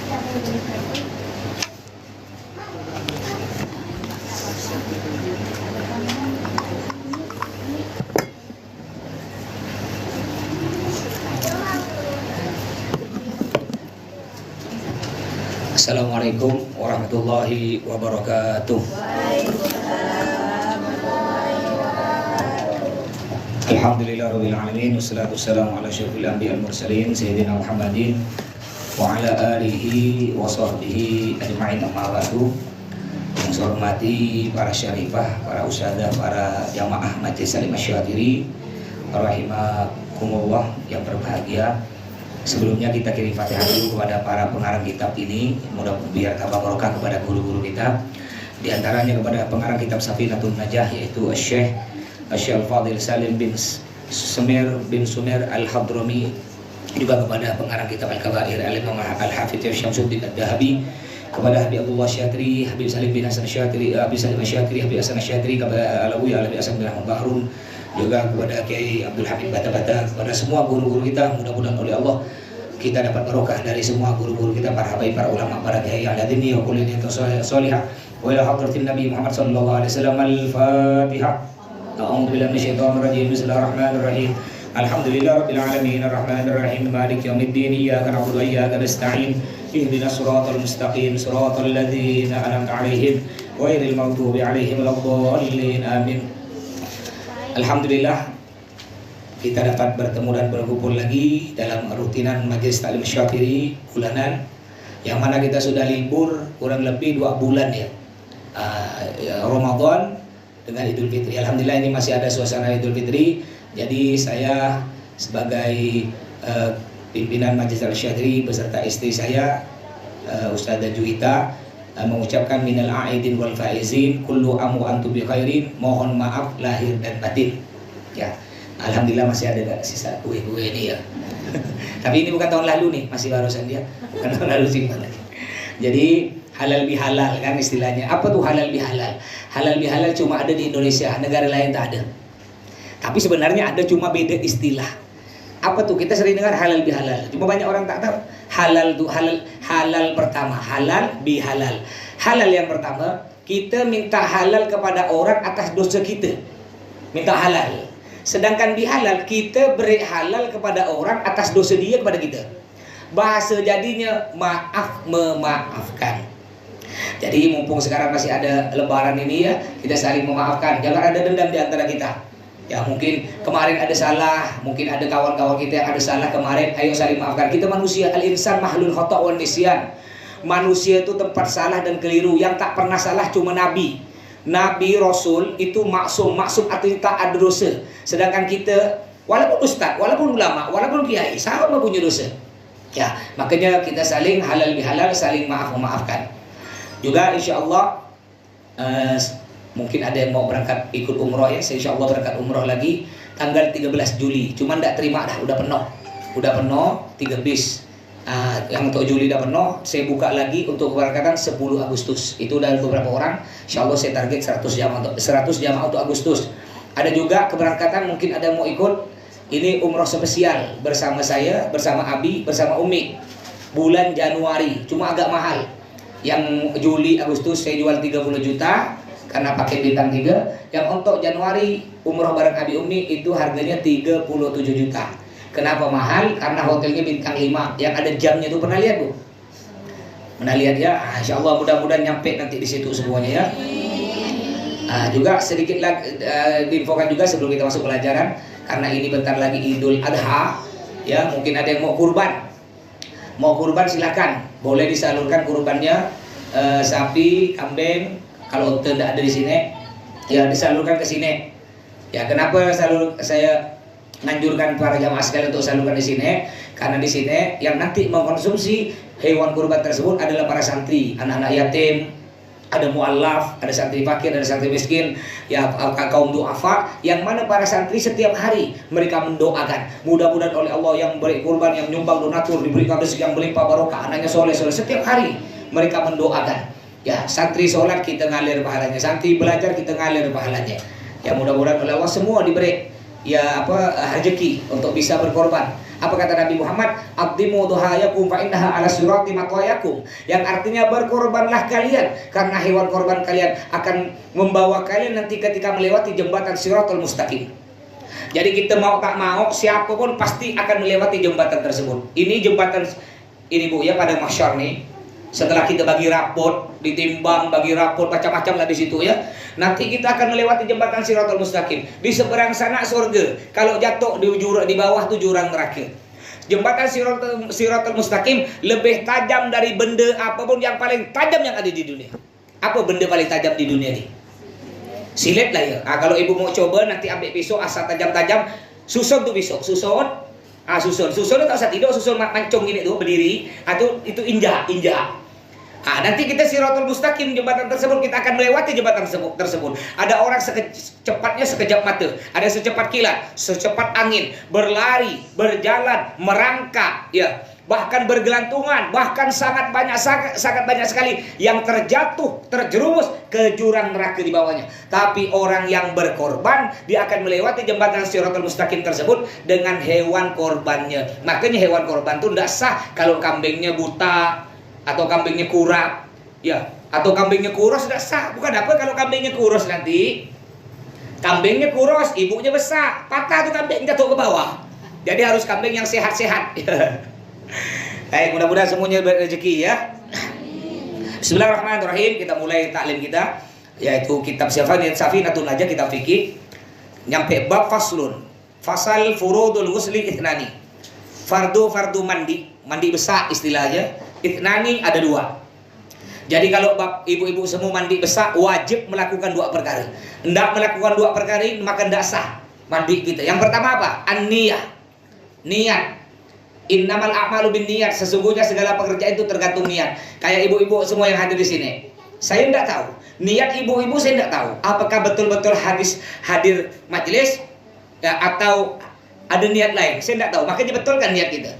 Assalamualaikum warahmatullahi wabarakatuh. Alhamdulillahirabbil alamin wassalatu wassalamu ala asyrofil anbiya'i wal mursalin sayyidina Muhammadin wa ala alihi wa sahbihi ajma'in, amma ba'du. Yang saya hormati para syarifah, para ustadzah, para jamaah Majelis Salim Asy-Syadzili rahimakumullah yang berbahagia. Sebelumnya kita kirim Fatihah dulu kepada para pengarang kitab ini, mudah-mudahan biar tambah barokah kepada guru-guru kita. Di antaranya kepada pengarang kitab Safinatun Najah yaitu Syekh Al-Fadil Salim bin Sumer Al-Hadrami, juga kepada pengarang kitab Al-Kabair Al-Imam Al-Hafidz Syamsuddin Ad-Dahabi, kepada Habib Abdullah Syatri, Habib Salim bin Hasan Syatri, Habib Salim Syatri, Habib Hasan Syatri, kepada Alawi Alawi Hasan bin Ahmad Bahrun, juga kepada Kiai Abdul Hamid Bata-Bata, kepada semua guru-guru kita. Mudah-mudahan oleh Allah kita dapat barokah dari semua guru-guru kita, para habaib, para ulama, para kiai al-adini wa kulli niyatin shalihah wa ila hadratin Nabi Muhammad sallallahu alaihi wasallam. Al-Fatihah. A'udzu billahi minasyaitonir rajim. Bismillahirrahmanirrahim. Alhamdulillahirabbil alamin arrahmanir rahim maliki yaumiddin iyyaka na'budu wa iyyaka nasta'in ihdinas siratal mustaqim siratal ladzina an'amta 'alaihim ghairil maghdubi 'alaihim waladdallin. Amin. Alhamdulillah kita dapat bertemu dan berkumpul lagi dalam rutinan Majelis Taklim Syadzili bulanan, yang mana kita sudah libur kurang lebih 2 bulan ya, Ramadan dengan Idul Fitri. Alhamdulillah ini masih ada suasana Idul Fitri. Jadi saya sebagai pimpinan Majelis Taklim Syadzili beserta istri saya Ustazah Juwita mengucapkan minal aidin wal faizin kullu amu antum bi khairin, mohon maaf lahir dan batin ya. Alhamdulillah masih ada sisa kue-kue ini ya. Tapi ini bukan tahun lalu nih, masih barusan dia, bukan tahun lalu simpan lagi. Jadi halal bihalal kan istilahnya. Apa tuh halal bihalal? Halal bihalal cuma ada di Indonesia, negara lain tak ada. Tapi sebenarnya ada, cuma beda istilah. Apa tuh? Kita sering dengar halal bihalal, cuma banyak orang tak tahu. Halal tuh halal pertama, halal bihalal. Halal yang pertama, kita minta halal kepada orang atas dosa kita, minta halal. Sedangkan bihalal, kita beri halal kepada orang atas dosa dia kepada kita. Bahasa jadinya maaf memaafkan. Jadi mumpung sekarang masih ada lebaran ini ya, kita saling memaafkan. Jangan ada dendam di antara kita. Ya mungkin kemarin ada salah, mungkin ada kawan-kawan kita yang ada salah kemarin, ayo saling maafkan. Kita manusia, al-insan mahlul khata' wan nisyan. Manusia itu tempat salah dan keliru. Yang tak pernah salah cuma Nabi. Nabi Rasul itu maksum artinya tak ada dosa. Sedangkan kita walaupun ustaz, walaupun ulama, walaupun kiai sama punya dosa. Ya, makanya kita saling halal bihalal, saling maaf memaafkan. Juga insyaallah mungkin ada yang mau berangkat ikut umroh ya. Saya insyaallah berangkat umroh lagi tanggal 13 Juli. Cuman enggak terima dah, udah penuh. Udah penuh 3 bis. Yang untuk Juli udah penuh, saya buka lagi untuk keberangkatan 10 Agustus. Itu dari beberapa orang. Insyaallah saya target 100 jamaah untuk Agustus. Ada juga keberangkatan mungkin ada yang mau ikut. Ini umroh spesial bersama saya, bersama Abi, bersama Umi. Bulan Januari, cuma agak mahal. Yang Juli, Agustus saya jual 30 juta karena pakai bintang 3. Yang untuk Januari umroh bareng Abi Umi itu harganya 37 juta. Kenapa mahal? Karena hotelnya bintang 5 yang ada jamnya tuh. Pernah lihat Bu? Pernah lihat ya? Insyaallah mudah-mudahan nyampe nanti di situ semuanya ya. Juga sedikit lagi diinfokan juga sebelum kita masuk pelajaran, karena ini bentar lagi Idul Adha ya, mungkin ada yang mau kurban. Mau kurban silakan, boleh disalurkan kurbannya, sapi, kambing. Kalau tidak ada di sini ya disalurkan ke sini. Ya kenapa saya menganjurkan para jamaah sekalian untuk salurkan di sini? Karena di sini yang nanti mengkonsumsi hewan kurban tersebut adalah para santri, anak-anak yatim, ada mu'allaf, ada santri fakir, ada santri miskin, ya kaum du'afa, yang mana para santri setiap hari mereka mendoakan mudah-mudahan oleh Allah yang beri kurban, yang nyumbang donatur diberikan rezeki yang berlimpah barokah, anaknya soleh. Setiap hari mereka mendoakan. Ya santri sholat kita ngalir pahalanya, santri belajar kita ngalir pahalanya. Ya mudah-mudahan oleh Allah semua diberi ya rezeki untuk bisa berkorban. Apa kata Nabi Muhammad? Aqdimu duhayakum fa innaha ala sirati maqwayakum. Yang artinya berkorbanlah kalian, karena hewan korban kalian akan membawa kalian nanti ketika melewati jembatan Siratul Mustaqim. Jadi kita mau tak mau, siapapun pasti akan melewati jembatan tersebut. Ini jembatan ini Bu ya, pada mahsyar nih. Setelah kita bagi rapot, ditimbang, bagi rapot, macam-macam lah di situ ya. Nanti kita akan melewati jembatan Siratul Mustaqim. Di seberang sana surga. Kalau jatuh di bawah itu jurang neraka. Jembatan Siratul Mustaqim lebih tajam dari benda apapun yang paling tajam yang ada di dunia. Apa benda paling tajam di dunia ini? Silet lah ya. Kalau ibu mau coba nanti ambil pisau asal tajam-tajam, susun tuh pisau, susun. Susun tak usah tidur, susun mancung gini tuh berdiri. Itu injak. Nanti kita Siratul Mustaqim, jembatan tersebut kita akan melewati jembatan tersebut. Ada orang cepatnya sekejap mata, ada secepat kilat, secepat angin, berlari, berjalan, merangkak, ya, bahkan bergelantungan, bahkan sangat banyak sekali yang terjerumus ke jurang neraka di bawahnya. Tapi orang yang berkorban, dia akan melewati jembatan Siratul Mustaqim tersebut dengan hewan korbannya. Makanya hewan korban itu tidak sah kalau kambingnya buta atau kambingnya kurap, ya, atau kambingnya kurus tidak sah. Bukan apa kalau kambingnya kurus nanti, kambingnya kurus, ibunya besar, patah tuh kambing jatuh ke bawah. Jadi harus kambing yang sehat-sehat. Mudah-mudahan semuanya berrezeki ya. Bismillahirrahmanirrahim. Kita mulai taklim kita, yaitu kitab Safinatun Najah, kitab fikih. Nyampe bab faslun, fasal furudul ghusli itnani. Fardu mandi besar istilahnya. Itnani ada 2. Jadi kalau ibu-ibu semua mandi besar, wajib melakukan 2 perkara. Hendak melakukan 2 perkara ini maka tidak sah mandi kita. Yang pertama apa? An-niyah. Niat. Innamal a'malu binniyat. Sesungguhnya segala pekerjaan itu tergantung niat. Kayak ibu-ibu semua yang hadir di sini. Saya tidak tahu. Niat ibu-ibu saya tidak tahu. Apakah betul-betul hadir majelis ya, atau ada niat lain? Saya tidak tahu. Makanya betulkan niat kita.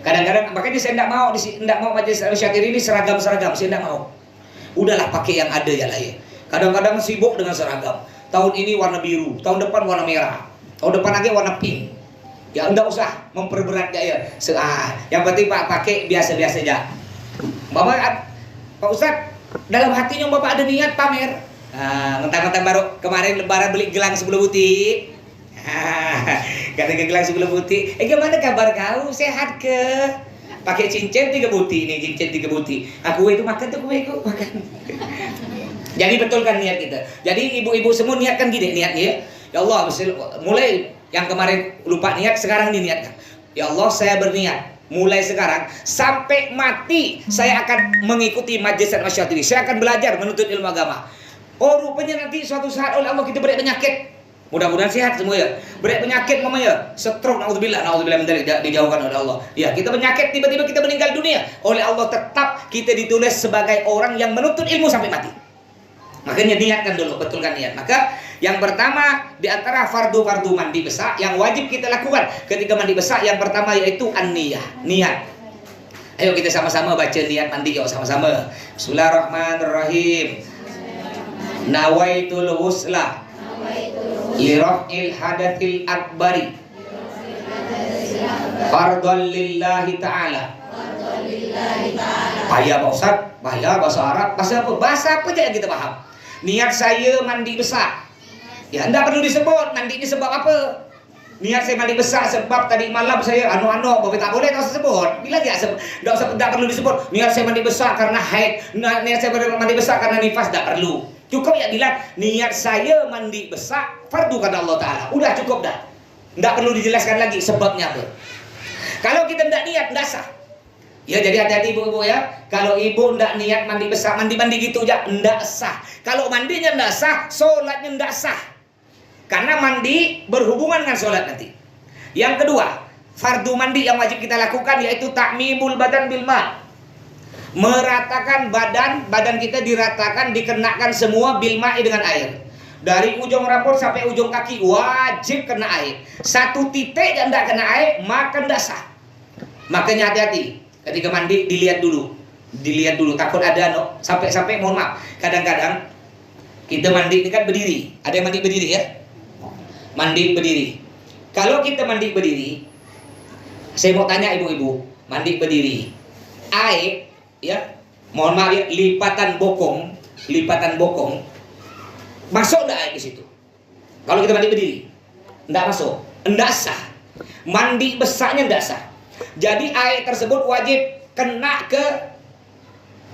Kadang-kadang makanya saya tidak mau majelis Al-Syakir ini seragam-seragam. Saya tidak mau. Udahlah pakai yang ada ya lah ya. Kadang-kadang sibuk dengan seragam. Tahun ini warna biru, tahun depan warna merah, tahun depan lagi warna pink. Ya enggak usah memperberat ya. Yang penting Pak pakai biasa-biasa aja. Bapak Pak Ustadz, dalam hatinya Bapak ada niat pamer. Mentang-mentang baru kemarin lebaran beli gelang 10 butik. Kata ke gelang 10 butik. Gimana kabar kau? Sehat ke? Pakai cincin 3 butik nih, cincin 3 butik. Aku itu makan tuh kue itu makan. Jadi betulkan niat kita. Jadi ibu-ibu semua niatkan gini niatnya. Ya Allah, mulai yang kemarin lupa niat, sekarang diniatkan. Ya Allah, saya berniat mulai sekarang sampai mati saya akan mengikuti majelis Al-Syatiri. Saya akan belajar menuntut ilmu agama. Oh, rupanya nanti suatu saat oleh Allah kita berat penyakit. Mudah-mudahan sehat semua ya. Berat penyakit mamanya, stroke, naudzubillah dijauhkan oleh Allah. Ya, kita penyakit tiba-tiba kita meninggal dunia. Oleh Allah tetap kita ditulis sebagai orang yang menuntut ilmu sampai mati. Makanya niatkan dulu, betulkan niat. Maka yang pertama di antara fardu mandi besar yang wajib kita lakukan ketika mandi besar, yang pertama yaitu an-niyah, niat. Ayo kita sama-sama baca niat mandi yuk sama-sama. Bismillahirrahmanirrahim. Nawaitul ghusla liraf'il hadatsil akbari fardhan lillahi ta'ala. Bahaya Pak Ustaz, bahaya bahasa Arab, bahasa apa aja yang kita paham. Niat saya mandi besar. Ya, enggak perlu disebut mandi ini sebab apa. Niat saya mandi besar sebab tadi malam saya bapak tak boleh tak sebut. Bila dia enggak perlu disebut. Niat saya mandi besar karena haid. Niat saya mandi besar karena nifas, enggak perlu. Cukup ya bilang niat saya mandi besar fardu kata Allah Ta'ala. Udah cukup dah. Enggak perlu dijelaskan lagi sebabnya apa. Kalau kita enggak niat enggak sah. Ya, jadi hati-hati ibu-ibu ya. Kalau ibu ndak niat mandi besar, mandi gitu aja ndak sah. Kalau mandinya ndak sah, sholatnya ndak sah. Karena mandi berhubungan dengan sholat nanti. Yang kedua, fardu mandi yang wajib kita lakukan yaitu ta'mimul badan bil ma. Meratakan badan kita diratakan, dikenakan semua bil ma'i dengan air. Dari ujung rambut sampai ujung kaki wajib kena air. Satu titik yang ndak kena air maka ndak sah. Makanya hati-hati. Ketika mandi dilihat dulu takut ada sampai mohon maaf, kadang-kadang kita mandi ini kan berdiri, ada yang mandi berdiri ya, mandi berdiri. Kalau kita mandi berdiri Saya mau tanya ibu-ibu, mandi berdiri, air, ya, mohon maaf ya, lipatan bokong, masuk enggak air di situ? Kalau kita mandi berdiri, enggak masuk, enggak sah. Mandi besarnya enggak sah. Jadi air tersebut wajib kena ke,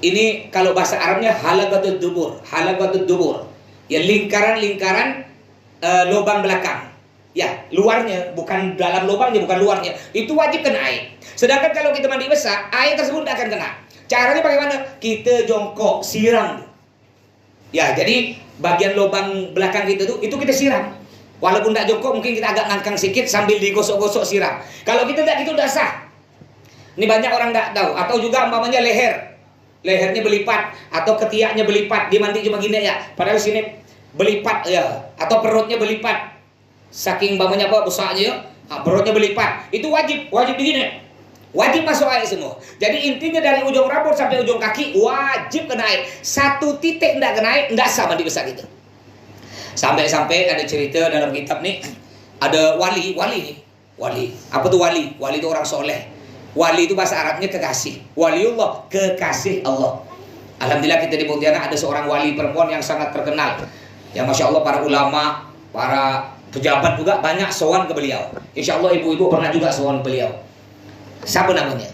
ini kalau bahasa Arabnya halaqatud dubur, ya lingkaran lubang belakang. Ya, luarnya, bukan dalam lubangnya, bukan luarnya. Itu wajib kena air. Sedangkan kalau kita mandi besar, air tersebut tidak akan kena. Caranya bagaimana? Kita jongkok, siram. Ya, jadi bagian lubang belakang kita itu kita siram. Walaupun tidak jongkok, mungkin kita agak ngangkang sedikit sambil digosok-gosok siram. Kalau kita tidak gitu, tidak sah. Ini banyak orang tidak tahu. Atau juga umpamanya lehernya berlipat, atau ketiaknya berlipat, dia mandi cuma gini ya. Padahal sini berlipat ya, atau perutnya berlipat. Saking bamanya apa besarnya, perutnya berlipat, itu wajib begini, wajib masuk air semua. Jadi intinya dari ujung rambut sampai ujung kaki wajib kena air. Satu titik tidak kena air, tidak sah mandi besar gitu. Sampai-sampai ada cerita dalam kitab nih, ada wali. Apa tuh wali? Wali itu orang soleh. Wali itu bahasa Arabnya kekasih. Waliullah, kekasih Allah. Alhamdulillah kita di Pontianak ada seorang wali perempuan yang sangat terkenal. Ya masya Allah, para ulama, para pejabat juga banyak sowan ke beliau. Insya Allah ibu-ibu pernah juga sowan beliau. Siapa namanya?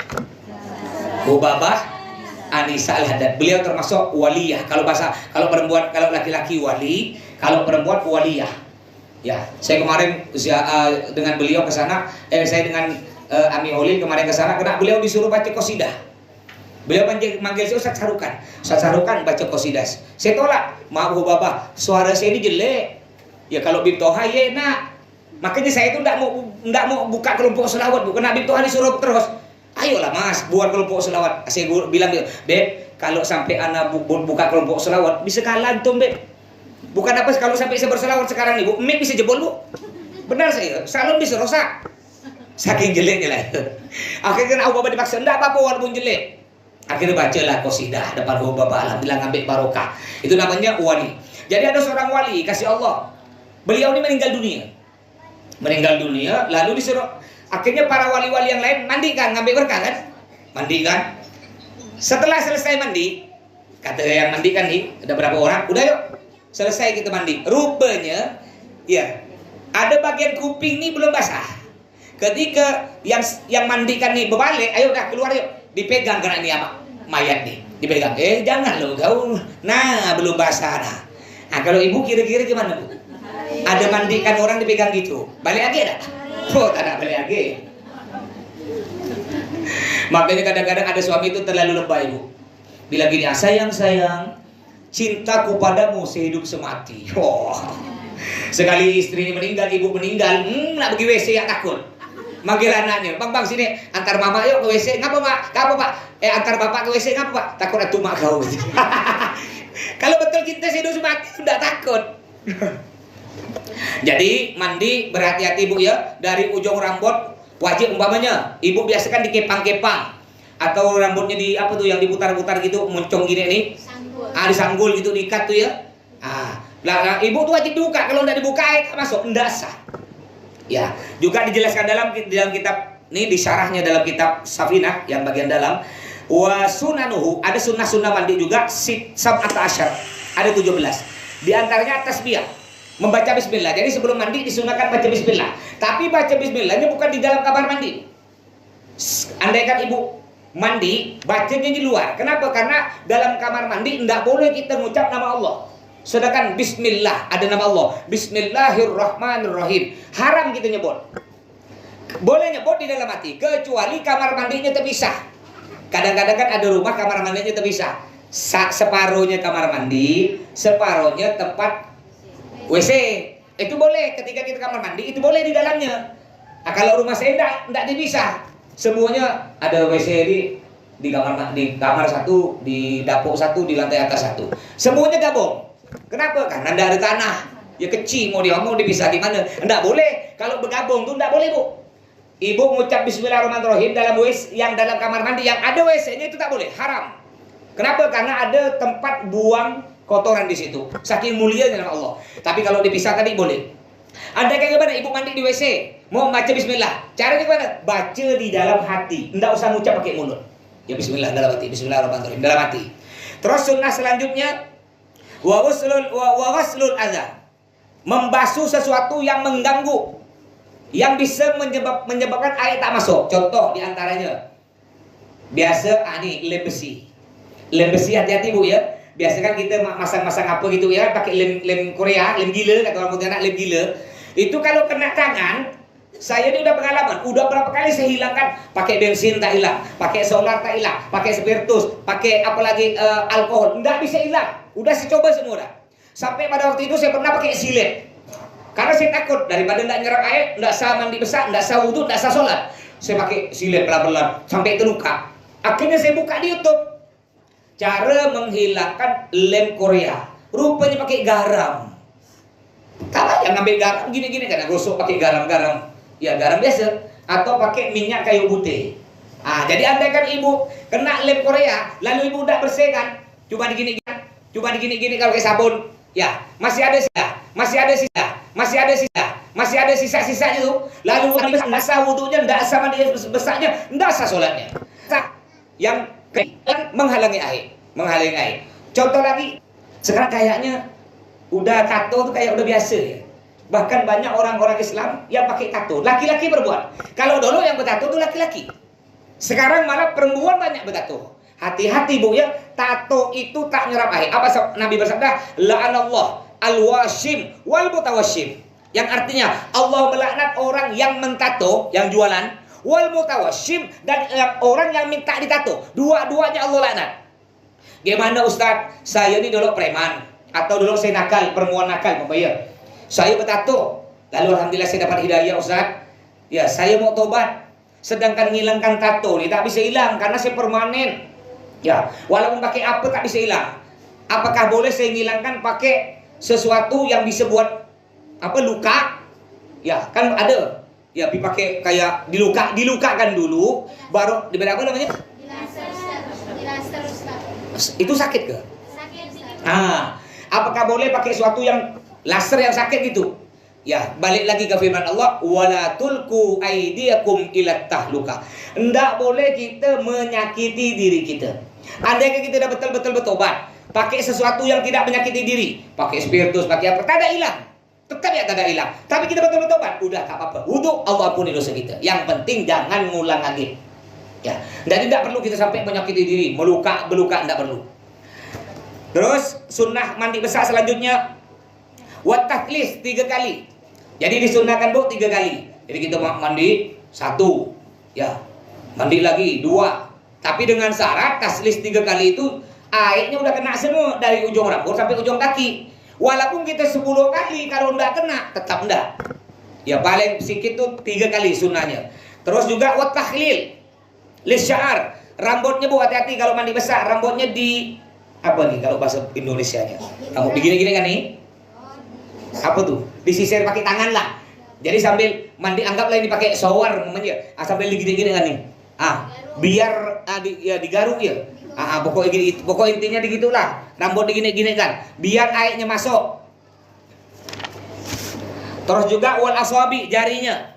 Bu Babah Anissa Al-Haddad. Beliau termasuk waliyah. Kalau perempuan, kalau laki-laki wali, kalau perempuan waliyah. Ya, saya kemarin dengan beliau ke sana, saya dengan Ami Holil kemarin ke sana, karena beliau disuruh baca qasidah. Beliau manggil saya Ustaz Sarukan baca qasidah. Saya tolak. Maaf Bu Babah, suara saya ini jelek. Ya kalau Bib Toha ya enak. Makanya saya itu tidak mau buka kelompok selawat, bukan Bib Toha disuruh terus. Ayolah Mas, buat kelompok selawat. Saya bilang, Beb, kalau sampai anak buka kelompok selawat bisa kalah antum, Beb. Bukan apa kalau sampai saya berselawat sekarang nih, Bu, mic bisa jebol, Bu. Benar saya, salon bisa rusak. Saking jeleknya lah. Akhirnya Abu Bapak dipaksa, enggak apa-apa walaupun jelek. Akhirnya bacalah qasidah depan Abu Bapak, alhamdulillah ngambil barokah. Itu namanya wali. Jadi ada seorang wali kasih Allah. Beliau ini meninggal dunia, lalu disuruh, akhirnya para wali-wali yang lain mandi kan, ngambil berkah kan, mandi kan. Setelah selesai mandi, kata yang mandi kan nih, ada berapa orang, udah yuk, selesai kita mandi. Rupanya, ya, ada bagian kuping nih belum basah. Ketika yang mandikan nih berbalik, ayo udah keluar yuk, dipegang kena nih sama mayat nih, dipegang. Jangan loh kau, nah belum basah nah. Nah kalau ibu kira-kira gimana Bu? Ada mandikan orang dipegang gitu, balik lagi ada? Oh, tak ada balik lagi. Makanya kadang-kadang ada suami itu terlalu lebay Bu. Bila gini, sayang, cintaku padamu sehidup semati. Oh. Sekali istrinya meninggal, ibu meninggal, nak pergi WC ya takut. Manggil anaknya, bang sini, antar mama yuk ke WC. Ngapa Pak? Antar bapak ke WC ngapa Pak? Takut ada mak kau. Kalau betul kita sehidup semati sudah takut. Jadi mandi berhati-hati Bu ya. Dari ujung rambut wajib, umpamanya ibu biasakan dikepang-kepang, atau rambutnya di apa tuh yang diputar-putar gitu, moncong gini nih, disanggul gitu, diikat tuh ya. Lah ibu tuh wajib dibuka. Kalau tidak dibuka tak masuk, tidak sah. Ya, juga dijelaskan dalam kitab ini, di syarahnya dalam kitab Safinah yang bagian dalam, wa sunanuhu, ada sunnah-sunnah mandi juga, sab'ata asyar, ada 17. Di antaranya tasbih, membaca bismillah. Jadi sebelum mandi disunahkan baca bismillah. Tapi baca bismillahnya bukan di dalam kamar mandi. Andaikan ibu mandi, bacanya di luar. Kenapa? Karena dalam kamar mandi tidak boleh kita mengucap nama Allah. Sedangkan bismillah ada nama Allah. Bismillahirrahmanirrahim. Haram kita nyebut. Boleh nyebut di dalam hati, kecuali kamar mandinya terpisah. Kadang-kadang kan ada rumah kamar mandinya terpisah. Separuhnya kamar mandi, separuhnya tempat WC. Itu boleh ketika kita kamar mandi, itu boleh di dalamnya. Nah, kalau rumah saya tidak dipisah. Semuanya ada WC di kamar satu, di dapur satu, di lantai atas satu. Semuanya gabung. Kenapa? Karena tidak ada tanah. Ya kecil, mau dipisah di mana? Tidak boleh. Kalau bergabung tuh tidak boleh Bu. Ibu mengucap bismillahirrahmanirrahim dalam WC, yang dalam kamar mandi yang ada WC-nya itu tak boleh, haram. Kenapa? Karena ada tempat buang kotoran di situ. Saking mulianya nama Allah. Tapi kalau dipisah tadi boleh. Anda kayak gimana? Ibu mandi di WC, mau baca bismillah. Caranya gimana? Baca di dalam hati. Enggak usah ngucap pakai mulut. Ya bismillah dalam hati, bismillahirrahmanirrahim dalam hati. Terus sunnah selanjutnya wa ghuslul adza. Membasuh sesuatu yang mengganggu, yang bisa menyebabkan air tak masuk. Contoh di antaranya biasa nih lem besi. Lem besi hati-hati Bu ya. Biasa kan kita masang-masang apa gitu ya, pakai lem Korea, lem gila, kata orang Pontianak, lem gila. Itu kalau kena tangan, saya ini udah pengalaman, udah berapa kali saya hilangkan, pakai bensin tak hilang, pakai solar tak hilang, pakai spiritus, pakai apalagi alkohol, nggak bisa hilang. Udah saya coba semua dah. Sampai pada waktu itu saya pernah pakai silet. Karena saya takut daripada nggak nyerap air, nggak sah mandi besar, nggak sah wudhu, nggak sah sholat. Saya pakai silet pelan-pelan sampai terluka. Akhirnya saya buka di YouTube. Cara menghilangkan lem Korea, rupanya pakai garam. Kalau yang ngambil garam gini-gini kan, gosok pakai garam-garam, ya garam biasa, atau pakai minyak kayu putih. Jadi andai kan ibu kena lem Korea, lalu ibu udah bersihkan, coba digini-gini kalau pakai sabun, ya masih ada sisa-sisanya tuh, lalu nggak sah wudhunya, nggak sah mandi besarnya, nggak sah sholatnya. Yang menghalangi air. Contoh lagi, sekarang kayaknya udah tato tuh kayak udah biasa ya. Bahkan banyak orang-orang Islam yang pakai tato, laki-laki perempuan. Kalau dulu yang bertato tuh laki-laki. Sekarang malah perempuan banyak bertato. Hati-hati Bu ya, tato itu tak nyerap air. Apa Nabi bersabda? La'anallah al-washim wal mutawashim. Yang artinya Allah melaknat orang yang mentato, yang jualan, wal mutawashim, dan orang yang minta ditato. Dua-duanya Allah laknat. Gimana Ustaz? Saya ini dulu preman, atau dulu saya nakal, perempuan nakal, membayar. Saya bertato, lalu alhamdulillah saya dapat hidayah Ustaz. Ya, saya mau tobat. Sedangkan menghilangkan tato ini tak bisa hilang karena saya permanen. Ya, walaupun pakai apa tak bisa hilang. Apakah boleh saya menghilangkan pakai sesuatu yang bisa buat apa luka? Ya, kan ada. Ya, dipakai kayak dilukakan dulu, baru diberi apa namanya? Dilaser. Itu sakit ke? Sakit. Apakah boleh pakai sesuatu yang laser yang sakit gitu? Ya, balik lagi ke firman Allah, wala tulqu aydiyakum ila tahluka. Enggak boleh kita menyakiti diri kita. Andai kita dah betul-betul bertobat, pakai sesuatu yang tidak menyakiti diri, pakai spiritus, pakai apa, tak ada hilang. Tetap ya tak ada hilang. Tapi kita betul bertobat, udah tak apa-apa. Wudu, Allah ampuni dosa kita. Yang penting jangan ngulang lagi. Ya, dan tidak perlu kita sampai menyakiti diri, meluka, tidak perlu. Terus sunnah mandi besar selanjutnya, wat tathlis 3 kali. Jadi disunnahkan Bu 3 kali. Jadi kita mandi 1, ya, mandi lagi 2. Tapi dengan syarat taslis 3 kali itu airnya udah kena semua dari ujung rambut sampai ujung kaki. Walaupun kita 10 kali kalau enggak kena, tetap enggak. Ya paling sedikit tuh 3 kali sunnahnya. Terus juga wat tahlil lisya'ar. Rambutnya Bu hati-hati kalau mandi besar, rambutnya di apa nih kalau bahasa Indonesianya? Kamu begini-gini kan nih? Apa tuh? Disisir pakai tangan lah. Jadi sambil mandi anggaplah ini pakai shower namanya. Sambil digini-gini kan nih. Biar digaruk ya. Pokok intinya digitulah. Rambut digini-gini kan, biar airnya masuk. Terus juga wal aswabi, jarinya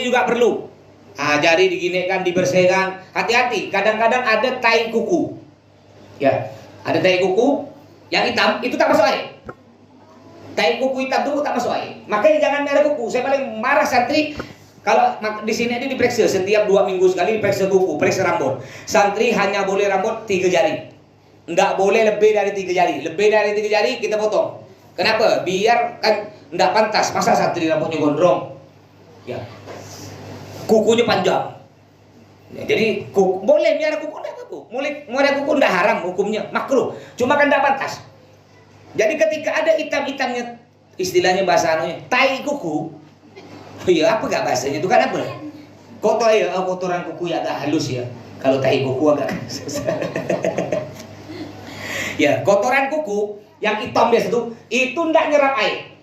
juga perlu. Jari diginikan, dibersihkan. Hati-hati, kadang-kadang ada tai kuku. Ya, ada tai kuku yang hitam, itu tak masuk air. Tai kuku hitam itu tak masuk air. Makanya jangan merah kuku. Saya paling marah santri kalau di sini ini diperiksa setiap 2 minggu sekali, diperiksa kuku, periksa rambut. Santri hanya boleh rambut 3 jari. Enggak boleh lebih dari 3 jari. Lebih dari 3 jari kita potong. Kenapa? Biar kan enggak pantas. Masa santri rambutnya gondrong? Ya. Kukunya panjang. Ya, jadi boleh biar kuku enggak apa-apa. Boleh kuku enggak haram hukumnya, makruh. Cuma kan enggak pantas. Jadi ketika ada hitam-hitamnya, istilahnya bahasa anunya, tai kuku. Ya apa gak bahasanya itu kan apa? Kotor ya, kotoran kuku ya agak halus ya. Kalau tai kuku agak susah. Ya, kotoran kuku yang hitam biasa itu ndak nyerap air.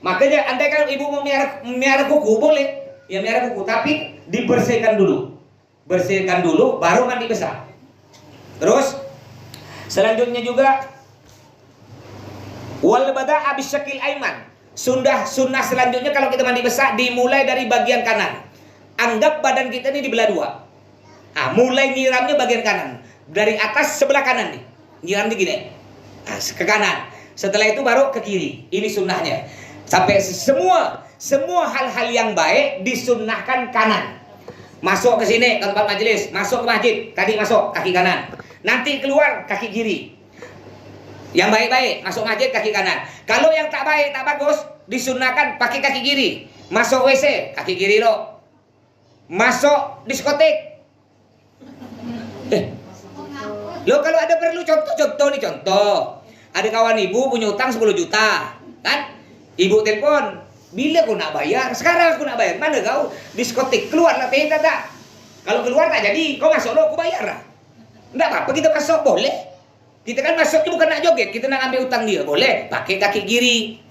Makanya andai kalau ibu mau miara kuku boleh, ya miara kuku, tapi dibersihkan dulu. Bersihkan dulu baru mandi besar. Terus selanjutnya juga wal bada'a bisyakil aiman. Sunnah selanjutnya kalau kita mandi besar dimulai dari bagian kanan. Anggap badan kita ini dibelah dua. Mulai nyiramnya bagian kanan. Dari atas sebelah kanan nih. Nyiramnya gini. Ke kanan. Setelah itu baru ke kiri. Ini sunnahnya. Sampai semua hal-hal yang baik disunnahkan kanan. Masuk ke sini ke tempat majelis, masuk ke masjid, tadi masuk kaki kanan. Nanti keluar kaki kiri. Yang baik-baik masuk masjid kaki kanan. Kalau yang tak baik, tak bagus, disunnahkan pakai kaki kiri. Masuk WC kaki kiri lo. Masuk diskotik. Lo kalau ada perlu contoh nih contoh. Ada kawan ibu punya utang 10 juta, kan? Ibu telepon, bila aku nak bayar? Sekarang aku nak bayar. Mana kau? Diskotik. Keluarlah teh tak. Kalau keluar tak jadi, kau masuk lo aku bayar lah. Enggak apa-apa kita masuk, boleh. Kita kan masuknya bukan nak joget, kita nak ambil utang dia, boleh. Pakai kaki kiri.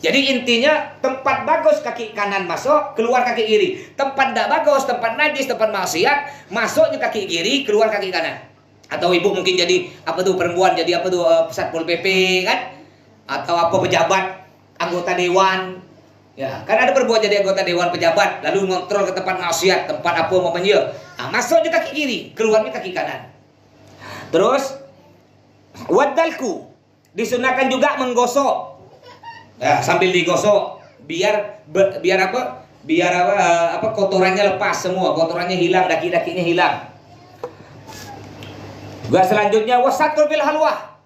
Jadi intinya tempat bagus kaki kanan masuk, keluar kaki kiri. Tempat tidak bagus, tempat najis, tempat maksiat, masuknya kaki kiri, keluar kaki kanan. Atau ibu mungkin jadi apa tuh perempuan, jadi apa tuh Satpol PP kan? Atau apa pejabat, anggota dewan. Ya, kan ada perempuan jadi anggota dewan pejabat, lalu ngontrol ke tempat maksiat, tempat apa mamanya. Masuknya kaki kiri, keluarnya kaki kanan. Terus wadalku disunahkan juga menggosok. Sambil digosok biar apa? Biar apa kotorannya lepas semua, kotorannya hilang, daki-dakinya hilang. Juga selanjutnya wasatul bil halwah.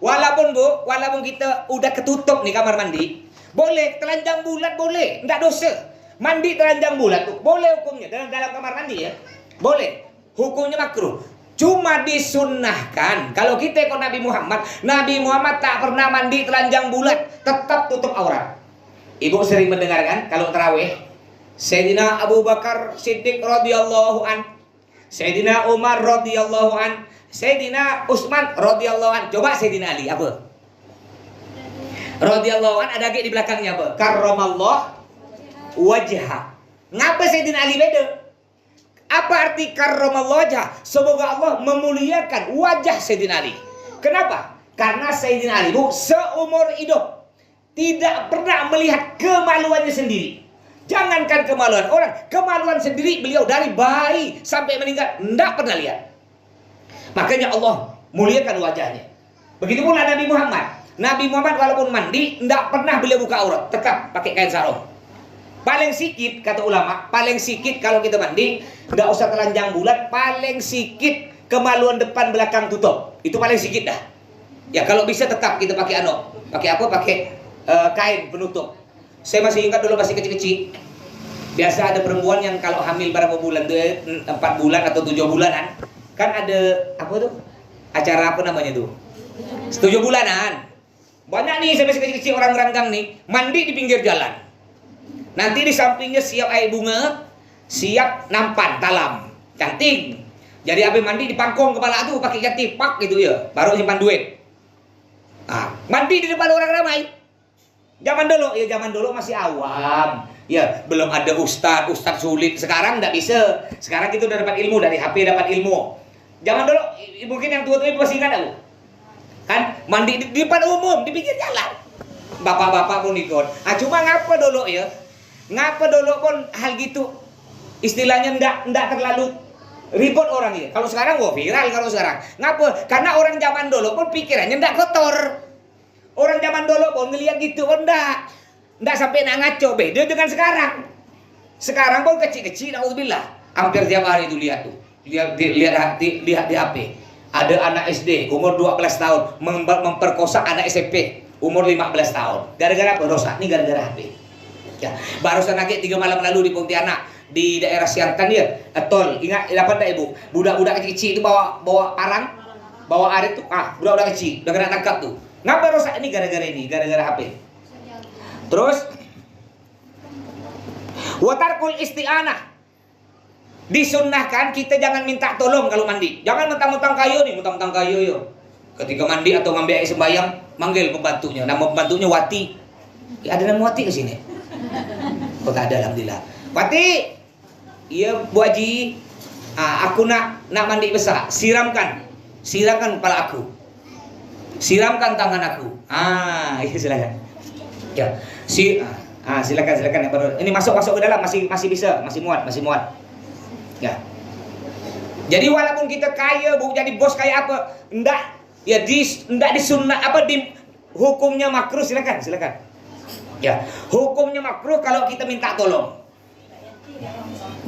Walaupun kita udah ketutup nih kamar mandi, boleh telanjang bulat boleh, enggak dosa. Mandi telanjang bulat tuh boleh hukumnya dalam kamar mandi ya. Boleh. Hukumnya makruh. Cuma disunnahkan. Kalau kita ikut Nabi Muhammad tak pernah mandi telanjang bulat, tetap tutup aurat. Ibu sering mendengar kan kalau tarawih, Sayyidina Abu Bakar Siddiq radhiyallahu an, Sayyidina Umar radhiyallahu an, Sayyidina Utsman radhiyallahu an. Coba Sayyidina Ali apa? Radhiyallahu an ada lagi di belakangnya apa? Karramallah wajha. Ngapa Sayyidina Ali beda? Apa arti karramallahu wajha? Semoga Allah memuliakan wajah Sayyidina Ali. Kenapa? Karena Sayyidina Ali seumur hidup tidak pernah melihat kemaluannya sendiri. Jangankan kemaluan orang, kemaluan sendiri beliau dari bayi sampai meninggal tidak pernah lihat. Makanya Allah muliakan wajahnya. Begitu pula Nabi Muhammad. Nabi Muhammad walaupun mandi tidak pernah beliau buka aurat, tetap pakai kain sarung. Paling sikit kata ulama, paling sikit kalau kita mandi nggak usah telanjang bulat, paling sikit kemaluan depan belakang tutup. Itu paling sikit dah. Ya kalau bisa tetap kita pakai pakai apa? Pakai kain penutup. Saya masih ingat dulu masih kecil-kecil. Biasa ada perempuan yang kalau hamil berapa bulan tuh 4 bulan atau 7 bulanan, kan ada apa tuh? Acara apa namanya tuh? 7 bulanan. Banyak nih saya masih kecil-kecil orang ranggang nih mandi di pinggir jalan. Nanti di sampingnya siap air bunga, siap nampan talam, cantik. Jadi habis mandi dipangkong kepala tuh pakai cantik pak gitu ya, baru simpan duit. Mandi di depan orang ramai. Zaman dulu masih awam. Ya, belum ada ustaz sulit. Sekarang enggak bisa. Sekarang kita udah dapat ilmu dari HP, dapat ilmu. Zaman dulu mungkin yang tua-tua masih ingat aku. Kan mandi di depan umum, di pinggir jalan. Bapak-bapak pun ikut. Cuma ngapa dulu ya? Ngapa dulu pun hal gitu istilahnya ndak terlalu ribut orang ya. Kalau sekarang viral kalau sekarang. Ngapa? Karena orang zaman dulu pun pikirannya ndak kotor. Orang zaman dulu pun ngelihat gitu pun ndak sampai nak ngaco. Beda dengan sekarang. Sekarang pun kecil-kecil naudzubillah. Hampir tiap hari itu lihat tuh. Lihat di HP. Ada anak SD umur 12 tahun memperkosa anak SMP umur 15 tahun. Gara-gara apa? Dosa. Ini gara-gara HP. Ya, barusan lagi 3 malam lalu di Pontianak di daerah Siantan dia, tol. Ingat dapat tak ibu? Budak-budak kecil itu bawa arang, bawa arit tuh. Budak-budak kecil udah kena tangkap tuh. Ngapa rosak? Ini gara-gara HP. Terus watarkul isti'anah. Disunnahkan kita jangan minta tolong kalau mandi. Jangan mentang-mentang kayu yo. Ketika mandi atau ngambil air sembayang, manggil pembantunya. Nama pembantunya Wati. Ya, ada nama Wati ke sini. Kok tak ada, alhamdulillah. Wati, iya Bu Haji, aku nak mandi besar. Siramkan kepala aku. Siramkan tangan aku. Iya silakan. Ya, Silakan yang baru. Ini masuk ke dalam masih bisa, masih muat. Ya. Jadi walaupun kita kaya, Bu, jadi bos kayak apa, enggak disunnah di hukumnya makruh. Silakan. Ya, hukumnya makruh kalau kita minta tolong.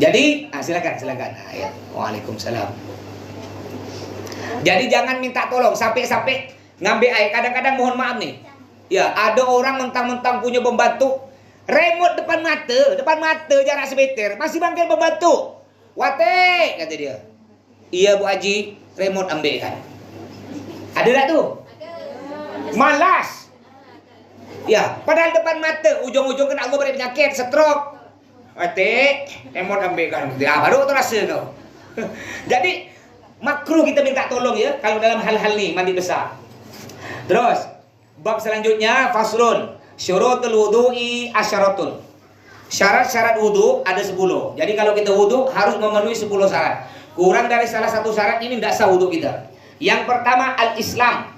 Jadi, silakan. Ya. Waalaikumsalam. Jadi jangan minta tolong sampai ngambil air. Kadang-kadang mohon maaf nih. Ya, ada orang mentang-mentang punya pembantu, remote depan mata jarak semeter, masih panggil pembantu. Wate, kata dia. Iya Bu Haji, remote ambil kan. Ada tak tu? Malas. Ya, padahal depan mata, ujung-ujung kena Allah beri penyakit, stroke. Wate, remote ambil kan. Ya, baru tu rasa tu. Jadi makruh kita minta tolong ya kalau dalam hal-hal ni mandi besar. Terus bab selanjutnya faslun syurutul wudu'i asyaratul. Syarat-syarat wudu ada 10. Jadi kalau kita wudu harus memenuhi 10 syarat. Kurang dari salah satu syarat ini tidak sah wudu kita. Yang pertama al-Islam.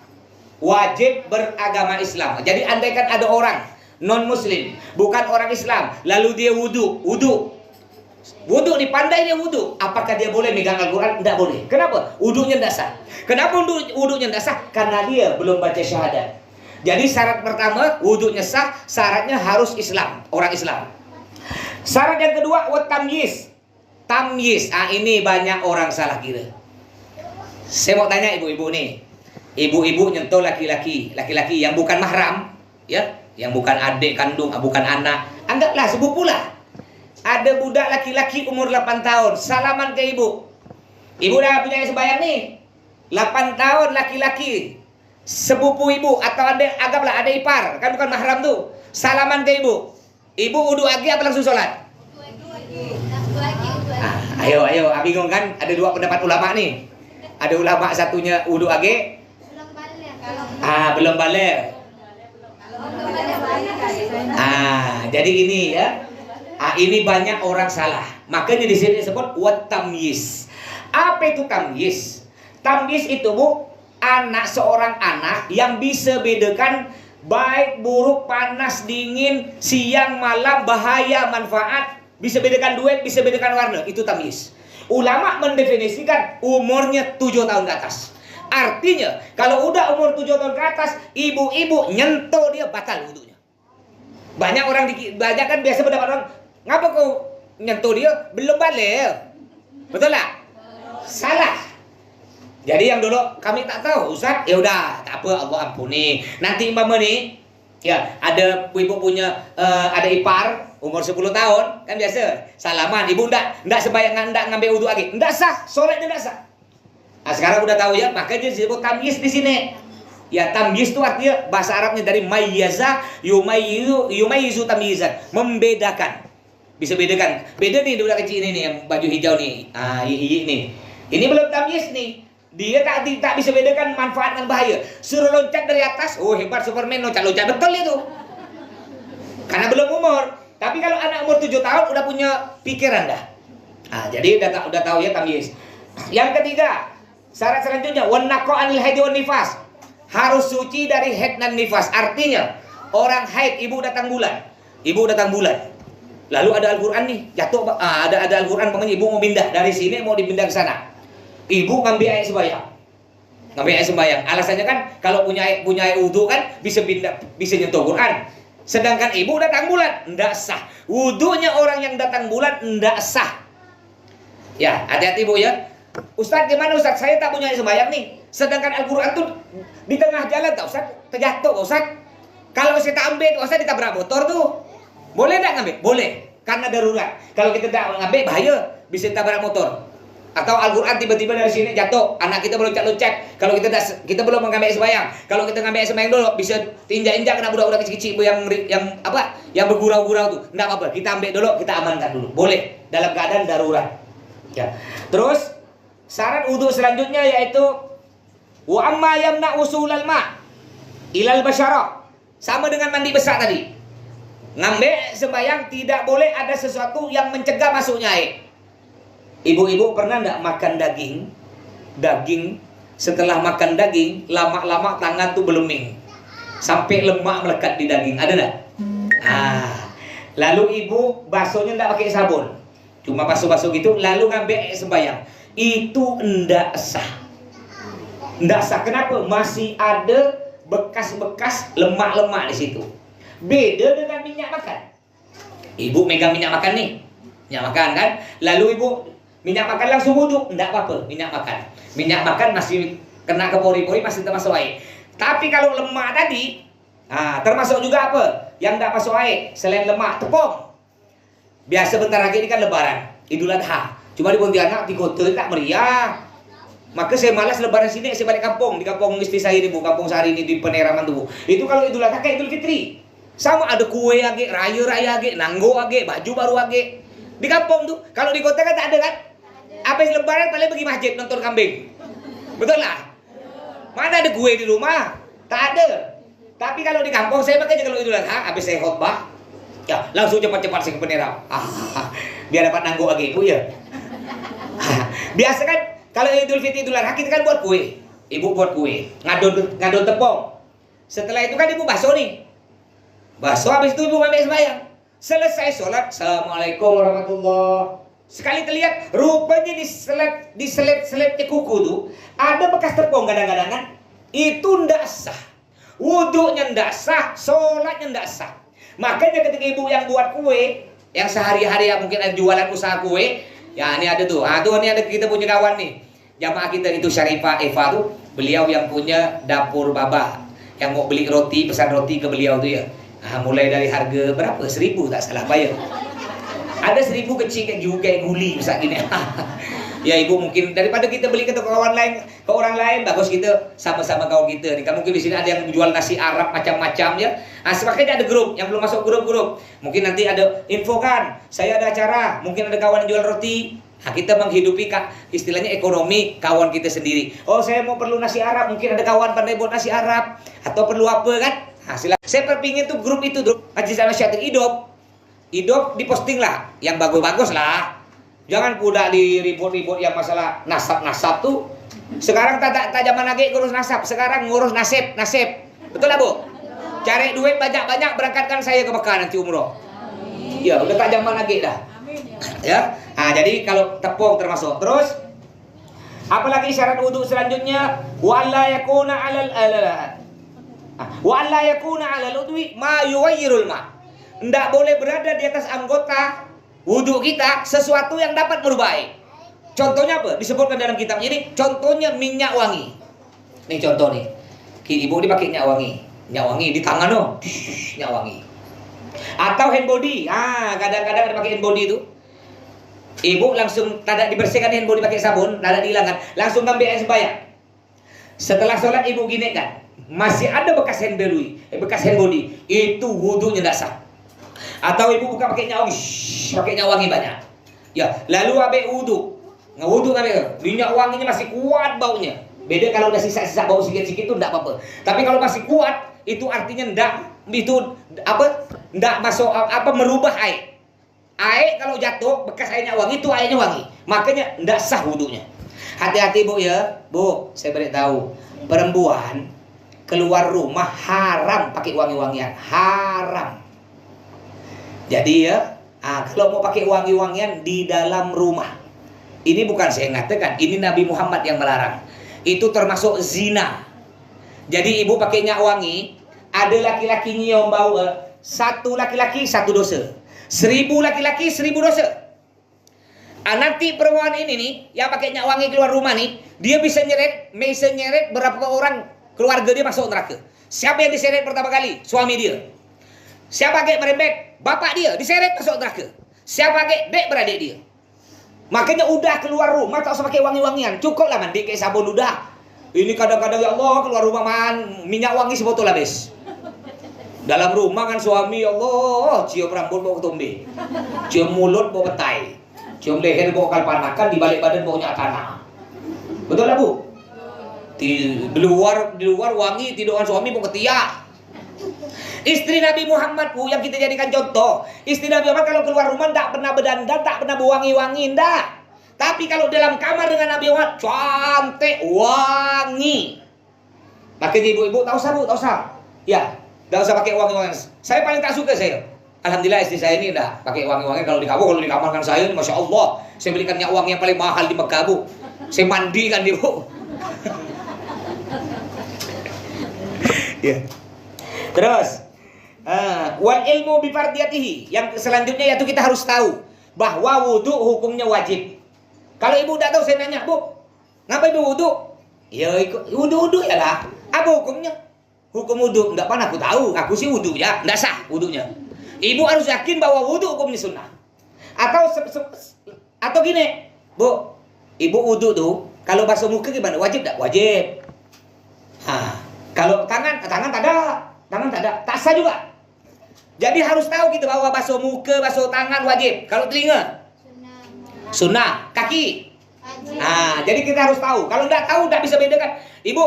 Wajib beragama Islam. Jadi andaikan ada orang non muslim, bukan orang Islam, lalu dia wudu nih, pandai dia wudu, apakah dia boleh megang Al-Quran? Tidak boleh. Kenapa? Wudunya tidak sah. Kenapa wudunya tidak sah? Karena dia belum baca syahadat. Jadi syarat pertama wudunya sah, syaratnya harus Islam, orang Islam. Syarat yang kedua tamyiz. Tamyiz. Ini banyak orang salah kira. Saya mau tanya ibu-ibu nih. Ibu-ibu nyentuh laki-laki yang bukan mahram, ya, yang bukan adik kandung, bukan anak. Anggaplah sepupu lah. Ada budak laki-laki umur 8 tahun, salaman ke ibu. Ibu dah punya sembahyang nih. 8 tahun laki-laki, sepupu ibu atau anggaplah ada ipar, kan bukan mahram tuh. Salaman ke ibu. Ibu wudu lagi apa langsung sholat? Ayo, bingung kan? Ada dua pendapat ulama nih. Ada ulama satunya wudu lagi. Belum balik. Jadi ini ya. Ini banyak orang salah. Makanya di sini disebut tamyiz. Apa itu tamyiz? Tamyiz itu, Bu, seorang anak yang bisa bedakan baik, buruk, panas, dingin, siang, malam, bahaya, manfaat. Bisa bedakan duit, bisa bedakan warna. Itu tamyiz. Ulama mendefinisikan umurnya 7 tahun ke atas. Artinya, kalau udah umur 7 tahun ke atas, ibu-ibu nyentuh dia batal wudunya. Banyak kan biasa pendapat orang, ngapa kau nyentuh dia? Belum balik. Betul tak? Salah. Jadi yang dulu kami tak tahu, Ustaz, ya udah, tak apa, Allah ampuni. Nanti mama nih, ya ada ibu punya ada ipar umur 10 tahun, kan biasa salaman, ibu ndak sembahyang, ndak ngambil wudu lagi, ndak sah, solatnya ndak sah. Sekarang udah tahu ya, makanya disebut tamyiz di sini. Ya, tamyiz itu artinya bahasa Arabnya dari mayyaza, yumayyizu tamyizan, membedakan. Bisa bedakan. Beda nih budak kecil ini nih yang baju hijau nih. Ini. Ini belum tamyiz nih. Dia tak bisa bedakan manfaat dan bahaya. Suruh loncat dari atas, oh hebat Superman, loncat-loncat betul itu. Karena belum umur. Tapi kalau anak umur 7 tahun udah punya pikiran dah. Jadi udah tahu ya tamyiz. Yang ketiga, syarat selanjutnya wan naqo anil haid wan nifas. Harus suci dari haid dan nifas. Artinya, orang haid, ibu datang bulan. Lalu ada Al-Quran nih, jatuh, ada Al-Quran, pokoknya ibu mau pindah dari sini, mau dipindah ke sana. Ibu ngambil air sembahyang. Alasannya kan kalau punya air wudu kan bisa nyentuh Quran. Sedangkan ibu datang bulan, enggak sah. Wudunya orang yang datang bulan enggak sah. Ya, hati-hati Bu ya. Ustaz, gimana Ustaz? Saya tak punya air sembahyang nih. Sedangkan Al-Quran tuh di tengah jalan tak Ustaz, terjatuh Ustaz. Kalau saya tak ambil Ustaz, ditabrak motor tuh. Boleh tak ngambil? Boleh, karena darurat. Kalau kita tak ngambil bahaya, bisa ditabrak motor. Atau Al-Quran tiba-tiba dari sini jatuh, anak kita loncat-loncat. Kalau kita belum mengambil sembahyang. Kalau kita ngambil sembahyang dulu, bisa injak-injak kena budak-budak kecil-kecil yang bergurau-gurau tuh. Enggak apa-apa, kita ambil dulu, kita amankan dulu. Boleh, dalam keadaan darurat. Ya. Terus syarat wudu selanjutnya yaitu wa amma yamna usulal ma ilal basyara. Sama dengan mandi besar tadi. Ngambil sembahyang tidak boleh ada sesuatu yang mencegah masuknya air. Ibu-ibu pernah enggak makan daging, setelah makan daging, lama-lama tangan tuh beluming. Sampai lemak melekat di daging. Ada enggak? Lalu ibu basuhnya ndak pakai sabun, cuma basuh-basuh gitu, lalu ngambil air sembahyang. Itu ndak sah. Ndak sah. Kenapa? Masih ada bekas-bekas lemak-lemak di situ. Beda dengan minyak makan. Ibu megang minyak makan nih, minyak makan kan, lalu ibu minyak makan langsung wudhu, ndak apa-apa. Minyak makan masih kena ke pori-pori, masih termasuk air. Tapi kalau lemak tadi, termasuk juga apa yang ndak masuk air selain lemak? Tepung. Biasa bentar lagi ini kan Lebaran, Idul Adha. Cuma di Pontianak, di kota tak meriah. Maka saya malas Lebaran sini, saya balik kampung. Di kampung istri saya ini, Bu, kampung Sari ini di Peneraman tuh, Bu. Itu kalau Idul Adha kayak Idul Fitri. Sama ada kue age, raya age, nanggo age, baju baru age. Di kampung tuh. Kalau di kota kan tak ada kan? Habis Lebaran paling pergi masjid nonton kambing. Betul lah? Mana ada kue di rumah? Tak ada. Tapi kalau di kampung saya makanya kalau Idul Adha habis saya khotbah, ya langsung cepat-cepat saya ke Penera. Biar dapat nanggo age, Bu ya. Biasa kan kalau Idul Fitri, Idul Adha kita kan buat kue. Ibu buat kue, ngadon tepung. Setelah itu kan ibu basuh nih. Basuh, habis itu ibu ambil sembahyang. Selesai sholat, Assalamualaikum warahmatullahi. Sekali terlihat rupanya di selip kuku tuh ada bekas tepung kadang-kadang kan. Itu ndak sah. Wudhunya ndak sah, sholatnya ndak sah. Makanya ketika ibu yang buat kue, yang sehari-hari ya mungkin ada jualan usaha kue, ya ini ada tuh. Tuh ini ada kita punya kawan nih. Jamaah kita itu Syarifah Eva tuh, beliau yang punya dapur babah. Yang mau beli roti, pesan roti ke beliau tuh ya. Mulai dari harga berapa? 1.000 tak salah bayar. Ada 1.000 kecil kayak guli misal gini. Ya ibu mungkin daripada kita beli ke kawan lain, ke orang lain, bagus kita sama-sama kawan kita. Nih, kan mungkin di sini ada yang jual nasi Arab macam-macam ya. Semakin ada grup yang belum masuk grup-grup. Mungkin nanti ada info kan, saya ada acara, mungkin ada kawan yang jual roti. Kita menghidupi istilahnya ekonomi kawan kita sendiri. Oh saya mau perlu nasi Arab, mungkin ada kawan pandai buat nasi Arab atau perlu apa kan? Silakan. Saya perpingin tuh grup itu, grup Majelis Syatri Hidup diposting lah, yang bagus-bagus lah. Jangan kuda di ribut-ribut yang masalah nasab tuh. Sekarang tak zaman lagi ngurus nasab, sekarang ngurus nasib. Betul lah Bu? Cari duit banyak-banyak, berangkatkan saya ke Mekah nanti umroh. Ya udah tak zaman lagi dah. Ya. Jadi kalau tepung termasuk. Terus apalagi syarat wudhu selanjutnya? Wa alla yakuna 'alal udwi ma yuwayyirul ma. Ndak boleh berada di atas anggota wudhu kita sesuatu yang dapat merubah air. Contohnya apa? Disebutkan dalam kitab ini. Contohnya minyak wangi. Nih contoh nih. Ibu dipakai minyak wangi. Minyak wangi di tangan loh. Minyak wangi. Atau hand body. Kadang-kadang ada pakai hand body itu. Ibu langsung tidak dibersihkan hand body pakai sabun, tidak dihilangkan. Langsung ambil air sembahyang. Setelah sholat ibu gini kan. Masih ada bekas hand body. Itu wudhunya tidak sah. Atau ibu buka pakai minyak wangi banyak. Ya, lalu habis wudhu. Ngewudhu ngambil minyak wanginya masih kuat baunya. Beda kalau udah sisa-sisa bau sikit-sikit itu enggak apa-apa. Tapi kalau masih kuat, itu artinya enggak masuk merubah air. Air kalau jatuh bekas airnya wangi, itu airnya wangi. Makanya enggak sah wudhunya. Hati-hati Bu ya. Bu, saya beritahu, perempuan keluar rumah haram pakai wangi-wangian, haram. Jadi ya, kalau mau pakai wangi-wangian di dalam rumah. Ini bukan saya mengatakan, ini Nabi Muhammad yang melarang. Itu termasuk zina. Jadi ibu pakai minyak wangi, ada laki-laki nyium bau, satu laki-laki satu dosa, 1.000 laki-laki 1.000 dosa. Nanti perempuan ini nih yang pakai minyak wangi keluar rumah nih, dia bisa nyeret berapa orang keluarga dia masuk neraka. Siapa yang diseret pertama kali? Suami dia. Siapa pakai merembek? Bapak dia diseret masuk neraka. Siapa pakai? Dek beradik dia. Makanya udah keluar rumah tak usah pakai wangi-wangian, cukuplah mandi kayak sabun udah. Ini kadang-kadang ya Allah keluar rumah minyak wangi sebotol habis. Dalam rumah kan suami ya Allah cium rambut bau ketombe, cium mulut bau petai, cium leher bau kalpanakan, di balik badan baunya tanah. Betul lah Bu? Di luar wangi, tiduran suami bau ketiak. Istri Nabi Muhammad Bu yang kita jadikan contoh. Istri Nabi Muhammad kalau keluar rumah tak pernah berdandan, tak pernah berwangi-wangi, enggak. Tapi kalau dalam kamar dengan Nabi Muhammad cantik, wangi. Makanya ibu-ibu tak usah Bu, tak usah. Ya, tak usah pakai wangi-wangian. Saya paling tak suka saya. Alhamdulillah istri saya ini udah pakai wangi-wangi kalau dikamarkan saya ini, Masya Allah. Saya belikan minyak wangi yang paling mahal di Mekah, Bu. Saya mandikan dia, Bu. Ya. Terus, wal ilmu bi fardiyatihi. Yang selanjutnya yaitu kita harus tahu bahwa wudu hukumnya wajib. Kalau ibu tidak tahu, saya nanya, Bu, ngapa ibu wudu? Ya, wudu ya lah. Apa hukumnya? Hukum wudu, enggak pernah aku tahu. Aku sih wudu ya, enggak sah wudunya. Ibu harus yakin bahwa wudu hukumnya sunnah. Atau gini, Bu, ibu wudu tuh kalau basuh muka gimana? Wajib tak? Wajib. Kalau tangan tak ada, tak sah juga. Jadi harus tahu kita bahwa basuh muka, basuh tangan wajib. Kalau telinga, sunnah. Kaki, jadi kita harus tahu. Kalau enggak tahu, enggak bisa bedakan. Ibu,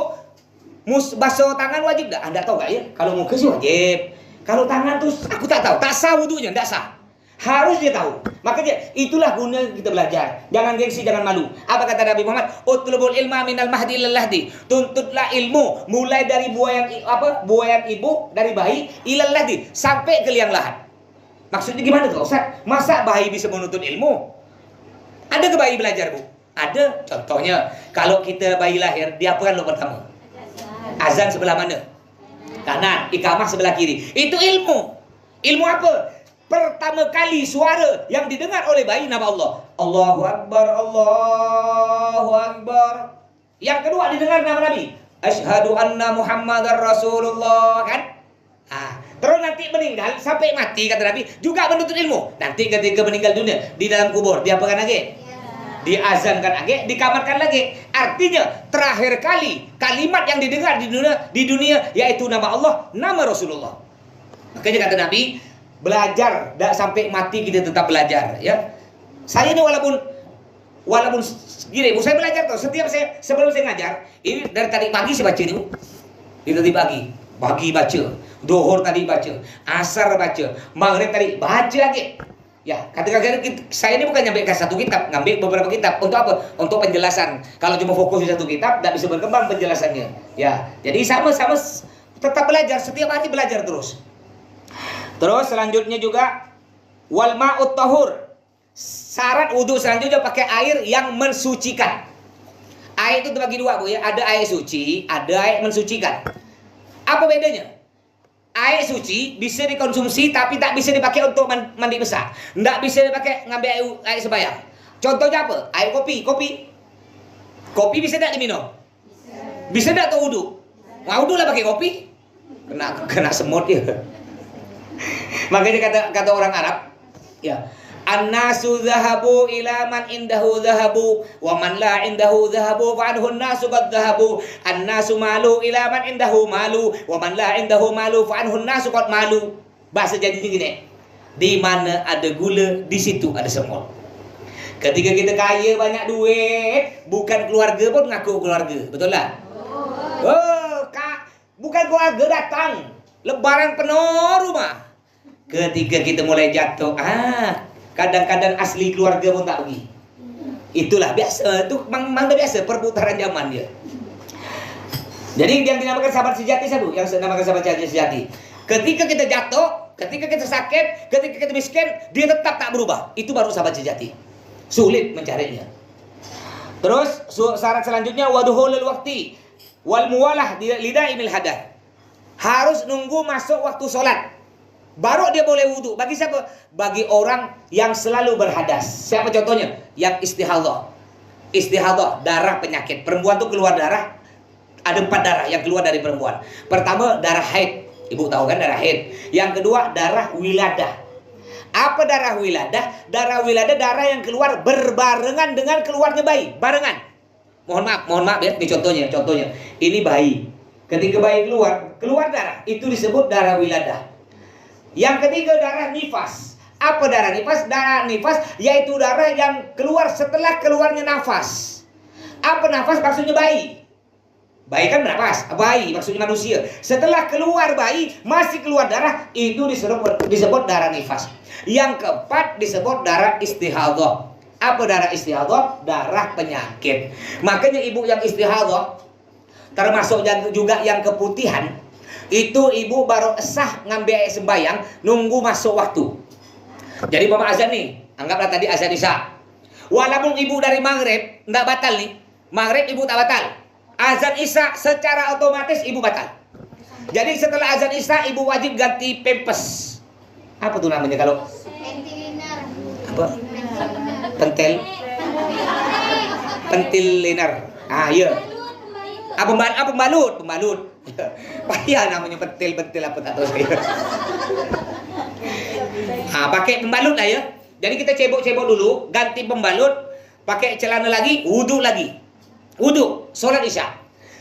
basuh tangan wajib enggak? Anda tahu enggak ya? Kalau muka sih wajib. Kalau tangan tuh aku tak tahu, tak sah wudunya, tak sah. Harus dia tahu. Makanya itulah guna kita belajar. Jangan gengsi, jangan malu. Apa kata Nabi Muhammad? Utlubul ilma minal mahdi ilal lahdi. Tuntutlah ilmu mulai dari buayan ibu dari bayi ilal lahdi sampai ke liang lahat. Maksudnya gimana tuh, Ustaz? Masa bayi bisa menuntut ilmu? Ada ke bayi belajar, Bu? Ada. Contohnya, kalau kita bayi lahir, diapakan lo pertama? Azan sebelah mana? Kanan. Iqamah sebelah kiri. Itu ilmu. Ilmu apa? Pertama kali suara yang didengar oleh bayi nama Allah. Allahu Akbar, Allahu Akbar. Yang kedua didengar nama Nabi. Asyhadu anna Muhammadar Rasulullah, kan? Terus nanti meninggal sampai mati kata Nabi juga menuntut ilmu. Nanti ketika meninggal dunia di dalam kubur diapakan lagi? Diazankan lagi, dikamarkan lagi. Artinya terakhir kali kalimat yang didengar di dunia yaitu nama Allah, nama Rasulullah. Makanya kata Nabi, belajar tidak sampai mati kita tetap belajar, ya. Saya ini walaupun gini, Bu, saya belajar tuh setiap sebelum saya ngajar. Ini dari tadi pagi saya baca ini, Bu. Dari pagi baca, Dohor tadi baca, Asar baca, Maghrib tadi baca lagi. Ya, kadang-kadang saya ini bukan ngambil satu kitab, ngambil beberapa kitab. Untuk apa? Untuk penjelasan. Kalau cuma fokus di satu kitab, tidak bisa berkembang penjelasannya. Ya, jadi sama-sama tetap belajar, setiap hari belajar terus. Terus selanjutnya juga wal ma'ut tahur. Syarat wudu selanjutnya pakai air yang mensucikan. Air itu terbagi dua, Bu, ya. Ada air suci, ada air mensucikan. Apa bedanya? Air suci bisa dikonsumsi tapi tak bisa dipakai untuk mandi besar. Tidak bisa dipakai ngambil air sembahyang. Contohnya apa? Air kopi. Kopi bisa tak diminum? Bisa tak untuk wudu? Wudu lah pakai kopi. Kena semut ya. Makanya kata orang Arab, ya, an-nasu dhahabu ila man indahu dhahabu wa man la indahu dhahabu fa anhu an-nasu qad dhahabu. An-nasu malu ila man indahu malu wa man la indahu malu fa anhu an-nasu qad malu. Bahasa jadinya gini, di mana ada gula, di situ ada semut. Ketika kita kaya banyak duit, bukan keluarga pun ngaku keluarga. Betul lah? Bukan keluarga datang, lebaran penuh rumah. Ketika kita mulai jatuh, kadang-kadang asli keluarga pun tak pergi. Itulah biasa, itu memang biasa perputaran zaman dia. Jadi yang dinamakan sahabat sejati, Sabu, yang dinamakan sahabat sejati. Ketika kita jatuh, ketika kita sakit, ketika kita miskin, dia tetap tak berubah. Itu baru sahabat sejati. Sulit mencarinya. Terus syarat selanjutnya waduhulul waqti wal muwalah lidaimil hadath. Harus nunggu masuk waktu sholat, baru dia boleh wudu. Bagi siapa? Bagi orang yang selalu berhadas. Siapa contohnya? Yang istihadhah. Istihadhah, darah penyakit. Perempuan tuh keluar darah. Ada 4 darah yang keluar dari perempuan. Pertama, darah haid. Ibu tahu kan darah haid. Yang kedua, darah wiladah. Apa darah wiladah? Darah wiladah darah yang keluar berbarengan dengan keluarnya bayi. Barengan. Mohon maaf ya. Ini contohnya. Ini bayi. Ketika bayi keluar darah. Itu disebut darah wiladah. Yang ketiga darah nifas. Apa darah nifas? Darah nifas yaitu darah yang keluar setelah keluarnya nafas. Apa nafas? Maksudnya bayi. Bayi kan bernafas. Bayi maksudnya manusia. Setelah keluar bayi masih keluar darah, itu disebut darah nifas. Yang keempat disebut darah istihadhah. Apa darah istihadhah? Darah penyakit. Makanya ibu yang istihadhah, termasuk juga yang keputihan, Itu ibu baru sah ngambil air sembahyang, nunggu masuk waktu. Jadi mama azan nih, anggaplah tadi azan isya. Walaupun ibu dari maghrib, nggak batal nih. Maghrib ibu tak batal. Azan isya secara otomatis ibu batal. Jadi setelah azan isya ibu wajib ganti pempes. Apa tuh namanya kalau? Apa? Pentil. Pentil liner. Ah iya. Pembalut. Payah namanya pentil apa tak tahu saya. Pakai pembalut lah ya. Jadi kita cebok-cebok dulu, ganti pembalut, pakai celana lagi, wudhu lagi. Wudhu, sholat isya.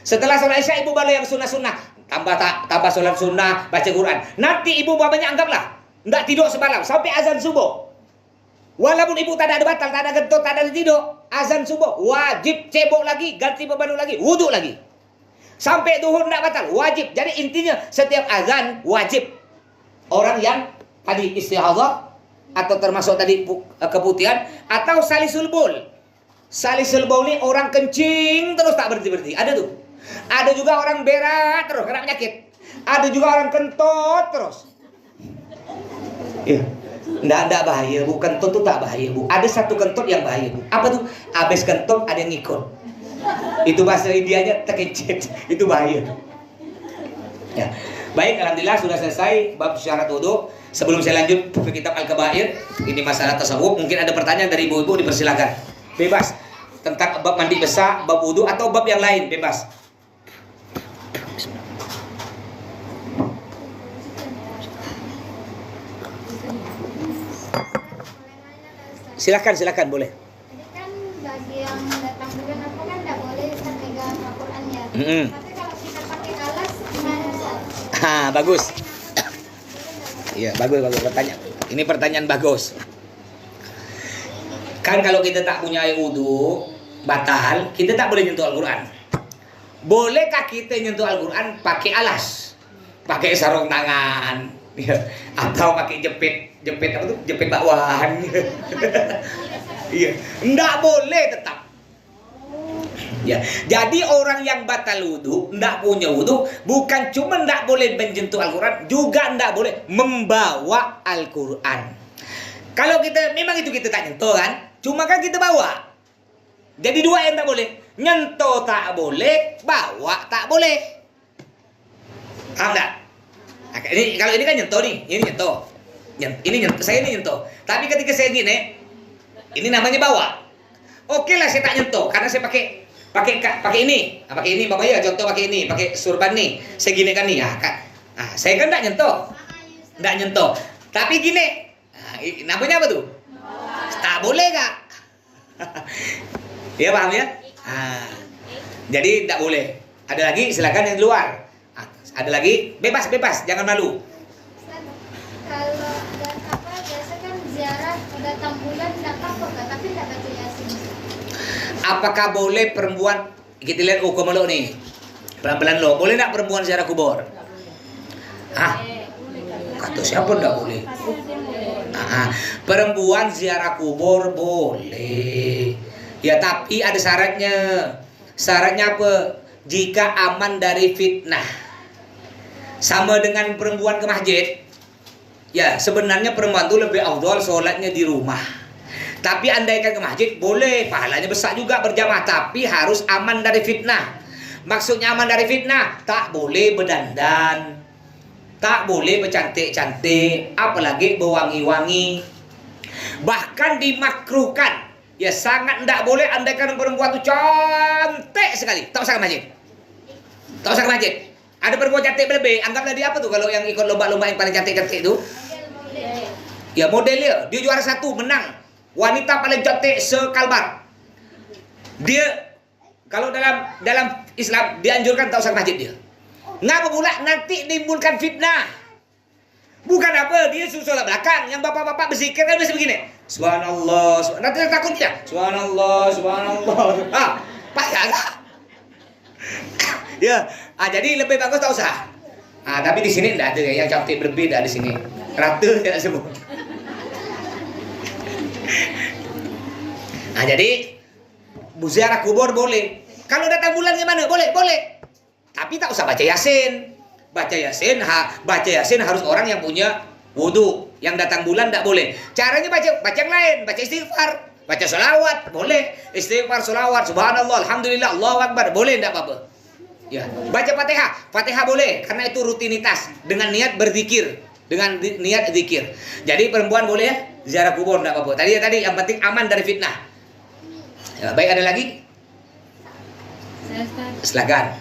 Setelah sholat isya ibu baru yang sunnah-sunnah. Tambah sholat sunnah, baca Quran. Nanti ibu bapaknya anggaplah nggak tidur semalam sampai azan subuh. Walaupun ibu tak ada batal, tak ada gentut, tak ada tidur, azan subuh wajib cebok lagi, ganti pembalut lagi, wudhu lagi. Sampai duhur nggak batal, wajib. Jadi intinya setiap azan wajib. Orang yang tadi istihadhah atau termasuk tadi keputihan atau salisul baul. Salisul baul ini orang kencing terus tak berhenti. Ada tuh. Ada juga orang berak terus kena penyakit. Ada juga orang kentut terus. Iya. Nggak bahaya bu. Kentut tuh tak bahaya bu. Ada satu kentut yang bahaya bu. Apa tuh? Habis kentut ada yang ngikut. Itu bahasa Indianya terkencet. Itu bahaya. Ya. Baik, alhamdulillah sudah selesai bab syarat wudu. Sebelum saya lanjut ke kitab Al-Kabair, ini masalah tasawuf. Mungkin ada pertanyaan dari ibu-ibu, dipersilakan. Bebas. Tentang bab mandi besar, bab wudu atau bab yang lain, bebas. Silakan boleh. Jadi kan bagi yang datang bulan apa kan tidak boleh pegang Al-Quran ya. Tapi kalau kita pakai alas gimana? Bagus. Iya, bagus pertanyaan. Ini pertanyaan bagus. Kan kalau kita tak punya air wudu batal, kita tak boleh nyentuh Al-Quran. Bolehkah kita nyentuh Al-Quran pakai alas? Pakai sarung tangan, atau pakai jepit apa tuh? Jepit bakwahan. Iya, enggak boleh tetap. Ya, jadi orang yang batal wudu, enggak punya wudu, bukan cuma enggak boleh menyentuh Al-Quran, juga enggak boleh membawa Al-Quran. Kalau kita memang itu kita tak nyentuh kan, cuma kan kita bawa. Jadi dua yang tak boleh, nyentuh tak boleh, bawa tak boleh. Paham tak? Nah, ini kalau ini kan nyentuh nih, ini nyentuh. Ini nyentuh, saya ini nyentuh. Tapi ketika saya gini, ini namanya bawa. Oke lah saya tak nyentuh karena saya pakai ini. Pakai ini Bapak ya, contoh pakai ini, pakai surban nih. Saya gini kan nih ya, kan. Nah, saya kan tak nyentuh. Tak nyentuh. Tapi gini. Nah, namanya apa tuh? Tak boleh Kak. Ya paham ya? Nah, jadi tak boleh. Ada lagi silakan yang di luar. Ada lagi bebas, jangan malu. Kalau biasa kan ziarah datang bulan tidak apa-apa Kak, tapi tidak baca Yasin. Apakah boleh perempuan, kita lihat hukum lo nih, pelan-pelan lo, boleh nggak perempuan ziarah kubur? Kata siapa nggak boleh? Perempuan ziarah kubur boleh, ya tapi ada syaratnya. Syaratnya apa? Jika aman dari fitnah. Sama dengan perempuan ke masjid. Ya sebenarnya perempuan itu lebih afdal sholatnya di rumah. Tapi andaikan ke masjid boleh, pahalanya besar juga berjamaah, tapi harus aman dari fitnah. Maksudnya aman dari fitnah, tak boleh berdandan, tak boleh bercantik-cantik, apalagi berwangi-wangi. Bahkan dimakruhkan, ya sangat tidak boleh andaikan perempuan itu cantik sekali, tak usah ke masjid. Tak usah ke masjid. Ada perempuan cantik berlebih, anggaplah dia apa tuh kalau yang ikut lomba-lomba yang paling cantik-cantik itu? Ya modelnya, dia juara 1, menang. Wanita paling cantik sekalbar. Dia kalau dalam Islam dianjurkan tak usah ke masjid dia. Ngapa pula nanti nimbulkan fitnah. Bukan apa, dia sholat belakang, yang bapak-bapak berzikir kan biasa begini. Subhanallah, nanti takut dia. Subhanallah. Payah enggak? Ya, jadi lebih bagus tak usah. Tapi di sini enggak ada yang cantik berlebih, enggak di sini. Rata ya semua. Jadi ziarah kubur boleh. Kalau datang bulan gimana? Boleh. Tapi tak usah baca Yasin. baca Yasin harus orang yang punya wudu. Yang datang bulan tidak boleh. Caranya baca yang lain, baca istighfar, baca salawat, boleh. Istighfar, salawat, subhanallah, alhamdulillah, Allahu akbar, boleh tidak apa-apa. Ya, baca Fatihah. Fatihah boleh karena itu rutinitas dengan niat berzikir, dengan niat zikir. Jadi perempuan boleh ya, ziarah kubur tidak apa-apa. Tadi yang penting aman dari fitnah. Ya, baik, ada lagi? Silakan.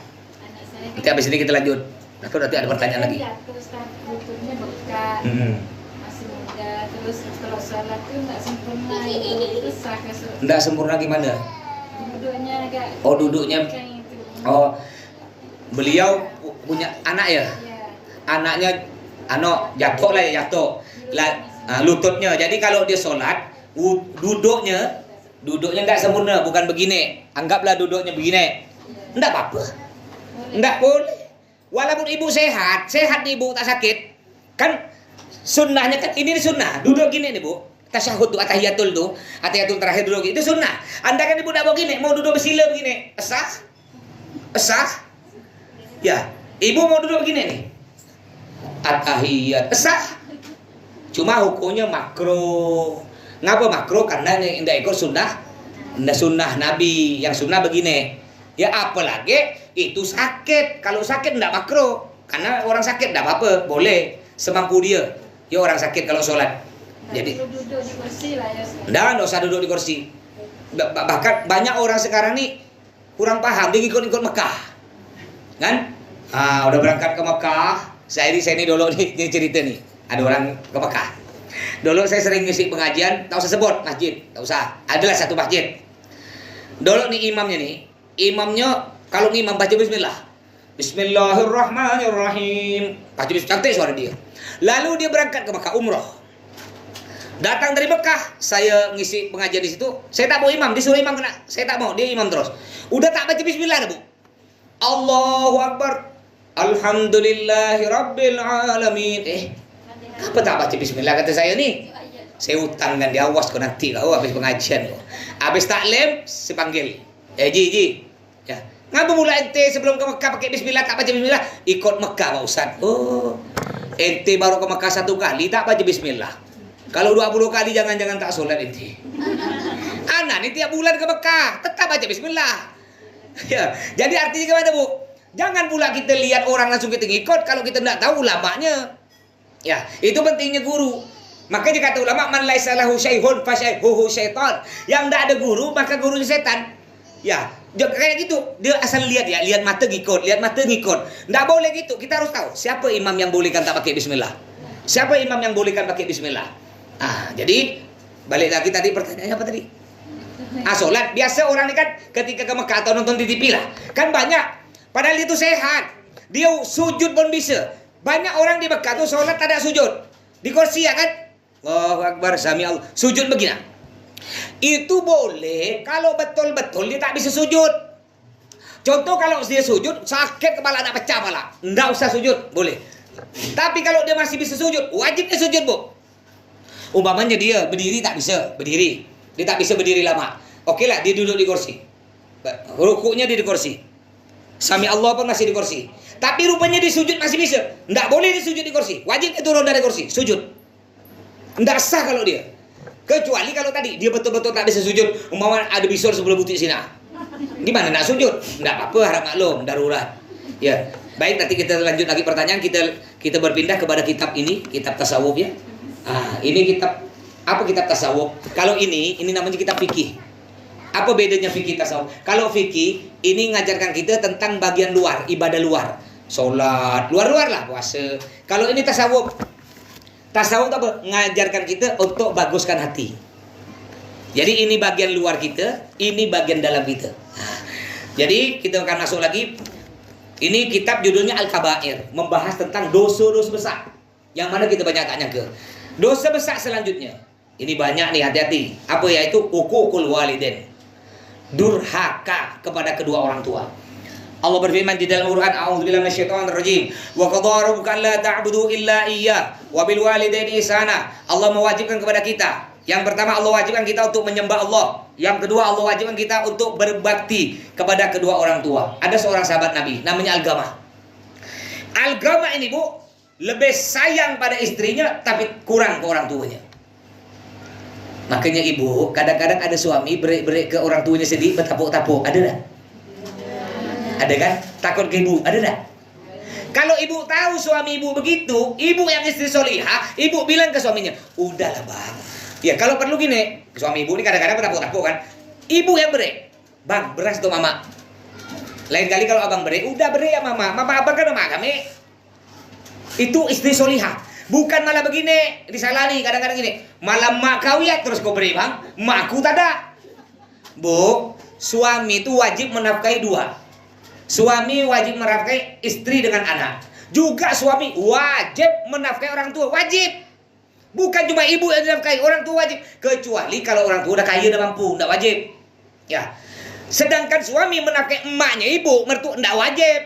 Nanti habis ini kita lanjut. Aku nanti ada pertanyaan lagi. Lututnya bengkak, masih muda, terus kalau sholat tuh nggak sempurna, itu sah ke Nggak sempurna gimana? duduknya agak. Oh, duduknya. Oh, beliau punya anak ya? Ya. Anaknya jatuh lah ya, jatuh. Lututnya. Jadi kalau dia sholat, duduknya nggak sempurna, bukan begini. Anggaplah duduknya begini. Nggak apa-apa. Nggak boleh. Walaupun ibu sehat ibu tak sakit. Kan sunnahnya kan ini sunnah. Duduk gini nih bu. Tasyahud tuh, atahiyatul terakhir duduk gitu. Itu sunnah. Anda kan ibu nggak mau gini, mau duduk bersila begini. Sah? Ya, ibu mau duduk begini nih. Atahiyat. Sah. Cuma hukumnya makruh. Ngapa makruh? Karena ini tidak ikut sunnah Nabi. Yang sunnah begini. Ya apalagi itu sakit. Kalau sakit tidak makruh. Karena orang sakit tidak apa-apa, boleh semampu dia. Ya orang sakit kalau sholat. Jadi duduk di kursi lah ya. Nggak usah duduk di kursi. Bahkan banyak orang sekarang nih kurang paham, dia ikut Mekah. Kan? Udah berangkat ke Mekah. Saya ini dulu nih cerita nih. Ada orang ke Mekah. Dulu saya sering ngisi pengajian, tak usah sebut masjid, tak usah. Adalah satu masjid. Dulu nih imamnya kalau imam baca bismillah. Bismillahirrahmanirrahim. Baca bismillah, cantik suara dia. Lalu dia berangkat ke Mekah umroh. Datang dari Mekah, saya ngisi pengajian di situ. Saya tak mau imam, disuruh imam kena. Saya tak mau, dia imam terus. Udah tak baca bismillah dah, Bu. Allahu Akbar. Alhamdulillahirabbil alamin. Apa tak baca bismillah kata saya nih? Saya utang kan dia, awas kau nanti kau habis pengajian kau. Habis taklim, saya panggil. Ji. Ya. Ngapa mula ente sebelum ke Mekah pakai bismillah, tak baca bismillah? Ikut Mekah Pak Ustaz. Oh. Ente baru ke Mekah 1 kali tak baca bismillah. Kalau 20 kali jangan-jangan tak solat ente. Anak ni tiap bulan ke Mekah, tetap baca bismillah. Ya. Jadi artinya gimana, Bu? Jangan pula kita lihat orang langsung kita ngikut kalau kita tidak tahu ulamanya. Ya, itu pentingnya guru. Makanya kata ulama, man laisa lahu syaikhun fa syaihuhu syaitan. Yang tidak ada guru, maka gurunya setan. Ya, kayak gitu. Dia asal lihat ya, lihat mata ngikut. Tidak boleh gitu. Kita harus tahu siapa imam yang bolehkan tak pakai bismillah. Siapa imam yang bolehkan pakai bismillah. Jadi balik lagi tadi pertanyaannya apa tadi? Sholat. Biasa orang ini kan ketika ke Mekah atau nonton di TV lah. Kan banyak. Padahal itu sehat. Dia sujud pun bisa. Banyak orang di Mekah tuh sholat tak ada sujud. Di kursi ya kan? Allahu Akbar, sami Allah. Sujud begini. Itu boleh kalau betul-betul dia tak bisa sujud. Contoh kalau dia sujud, sakit kepala nak pecah malah. Nggak usah sujud, boleh. Tapi kalau dia masih bisa sujud, wajib dia sujud, Bu. Umpamanya dia berdiri tak bisa berdiri. Dia tak bisa berdiri lama. Oke lah, dia duduk di kursi. Rukuknya dia di kursi. Sami Allah pun masih di kursi. Tapi rupanya dia sujud masih bisa. Nggak boleh dia sujud di kursi. Wajib dia turun dari kursi, sujud. Nggak sah kalau dia. Kecuali kalau tadi dia betul-betul tak bisa sujud. Umpamanya ada bisor sebelah butik sini. Gimana nak sujud? Nggak apa-apa, harap maklum, darurat. Ya, baik, nanti kita lanjut lagi pertanyaan. Kita berpindah kepada kitab ini, kitab tasawuf ya. Ini kitab apa, kitab tasawuf? Kalau ini namanya kitab fikih. Apa bedanya fikih tasawuf? Kalau fikih ini ngajarkan kita tentang bagian luar, ibadah luar, sholat, luar-luar lah, puasa. Kalau ini tasawuf apa? Ngajarkan kita untuk baguskan hati. Jadi ini bagian luar kita, ini bagian dalam kita. Jadi kita akan masuk lagi. Ini kitab judulnya Al-Kabair, membahas tentang dosa-dosa besar. Yang mana kita banyak tanya ke. Dosa besar selanjutnya. Ini banyak nih, hati-hati. Apa yaitu uququl walidain. Durhaka kepada kedua orang tua. Allah berfirman di dalam Al-Quran, a'udzubillahi minasyaitonir rajim. Wa qadara rabbuka alla ta'budu illa iyyah wa bil walidaini ihsana. Allah mewajibkan kepada kita. Yang pertama Allah wajibkan kita untuk menyembah Allah. Yang kedua Allah wajibkan kita untuk berbakti kepada kedua orang tua. Ada seorang sahabat Nabi namanya Algamah. Agama ini Bu, lebih sayang pada istrinya tapi kurang ke orang tuanya. Makanya ibu, kadang-kadang ada suami berik-berik ke orang tuanya sendiri, bertapuk-tapuk. Ada tak? Ada kan? Takut ke ibu, ada tak? Kalau ibu tahu suami ibu begitu, ibu yang istri solihah, ibu bilang ke suaminya, udahlah bang. Ya kalau perlu gini, suami ibu ini kadang-kadang bertapuk-tapuk kan. Ibu yang berik, bang beras tuh mama. Lain kali kalau abang berik, udah berik ya mama. Mama abang kan mama kami. Itu istri solihah. Bukan malah begini, disalahi kadang-kadang gini. Malah mak kau ya terus kau beri bang, makku tak ada. Bu, suami itu wajib menafkahi dua. Suami wajib menafkahi istri dengan anak. Juga suami wajib menafkahi orang tua, wajib. Bukan cuma ibu yang dinafkahi, orang tua wajib. Kecuali kalau orang tua udah kaya dan mampu, tidak wajib. Ya. Sedangkan suami menafkahi emaknya ibu, mertua tidak wajib.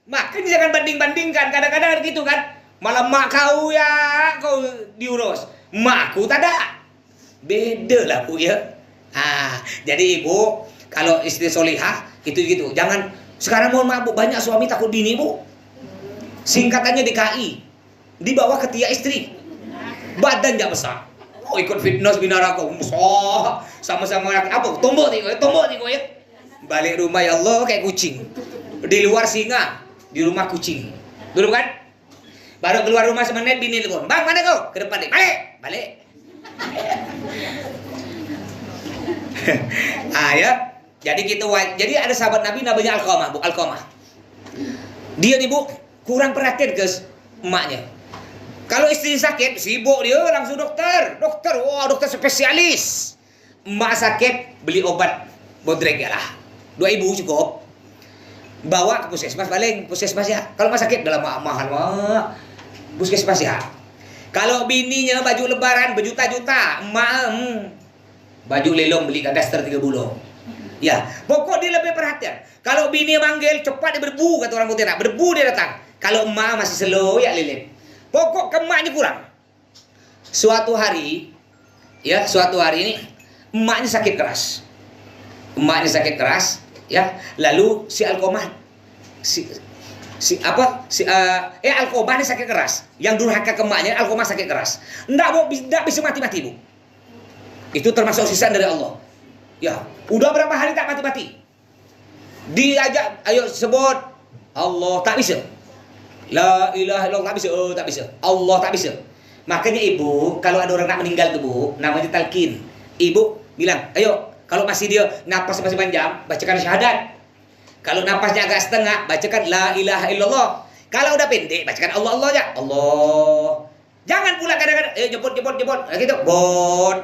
Makanya jangan banding-bandingkan, kadang-kadang gitu kan. Malah mak kau ya kau diurus, makku tak ada. Beda lah Bu ya. Jadi ibu kalau istri solihah gitu-gitu. Jangan sekarang mohon maaf Bu, banyak suami takut bini Bu. Singkatannya DKI, dibawa ke tiap istri. Badan tak besar. Oh ikut fitness binara kau, sama-sama apa? Tombok ni kau ya. Balik rumah ya Allah kayak kucing. Di luar singa, di rumah kucing. Dulu kan? Baru keluar rumah semenit bini telepon, bang mana kau? Ke depan deh, balik. Ya, jadi gitu. Jadi ada sahabat Nabi namanya Alqamah, Bu Alqamah. Dia nih Bu kurang perhatian ke emaknya. Kalau istri sakit, sibuk dia langsung dokter, wah dokter spesialis. Emak sakit, beli obat bodrek ya lah, 2.000 cukup. Bawa ke puskesmas paling, puskesmas ya. Kalau emak sakit dalam mahal mak. Puskesmas ya. Kalau bininya baju lebaran berjuta-juta, emak baju lelong beli ke daster 3 bulan. Ya, pokok dia lebih perhatian. Kalau bini manggil cepat dia berdebu kata orang putih nak, berdebu dia datang. Kalau emak masih slow ya lilin. Pokok ke emaknya kurang. Suatu hari ini emaknya sakit keras. Ya, lalu si Alqamah Alqamah ini sakit keras. Yang durhaka ke emaknya, Alqamah sakit keras. Enggak bisa mati-mati Bu. Itu termasuk sisaan dari Allah. Ya, udah berapa hari tak mati-mati. Diajak, ayo sebut Allah, tak bisa. La ilaha illallah, tak bisa. Allah tak bisa. Makanya ibu, kalau ada orang nak meninggal tuh Bu, namanya talqin. Ibu bilang, ayo, kalau masih dia napas masih panjang, bacakan syahadat. Kalau napasnya agak setengah, bacakan la ilaha illallah. Kalau udah pendek, bacakan Allah Allah aja. Allah. Jangan pula kadang-kadang jemput. Gitu. Bot.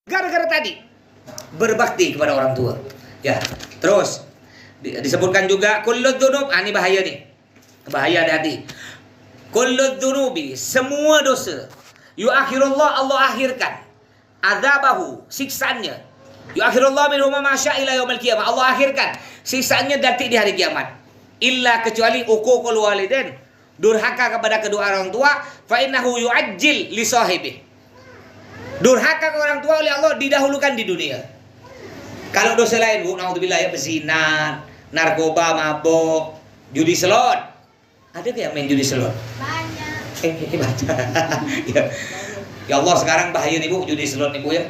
Gara-gara tadi berbakti kepada orang tua. Ya, terus disebutkan juga kullu dzunub, ini bahaya nih. Bahaya hati. Kullu dzunubi, semua dosa. Yuakhirullah, Allah akhirkan. Adzabahu, siksaannya. Yuakhirullah minhum ma syaa ila yaumil qiyamah. Allah akhirkan siksaannya nanti di hari kiamat. Illa kecuali uququl walidain, durhaka kepada kedua orang tua, fa innahu yu'ajjil li sahibi. Durhaka kepada orang tua oleh Allah didahulukan di dunia. Kalau dosa lain, Bu, naudzubillah ya, berzina, narkoba, mabok, judi slot. Ada yang main judi slot? Banyak. Baca. Ya. Ya Allah, sekarang bahaya nih, Bu, judi slot nih, Bu, ya.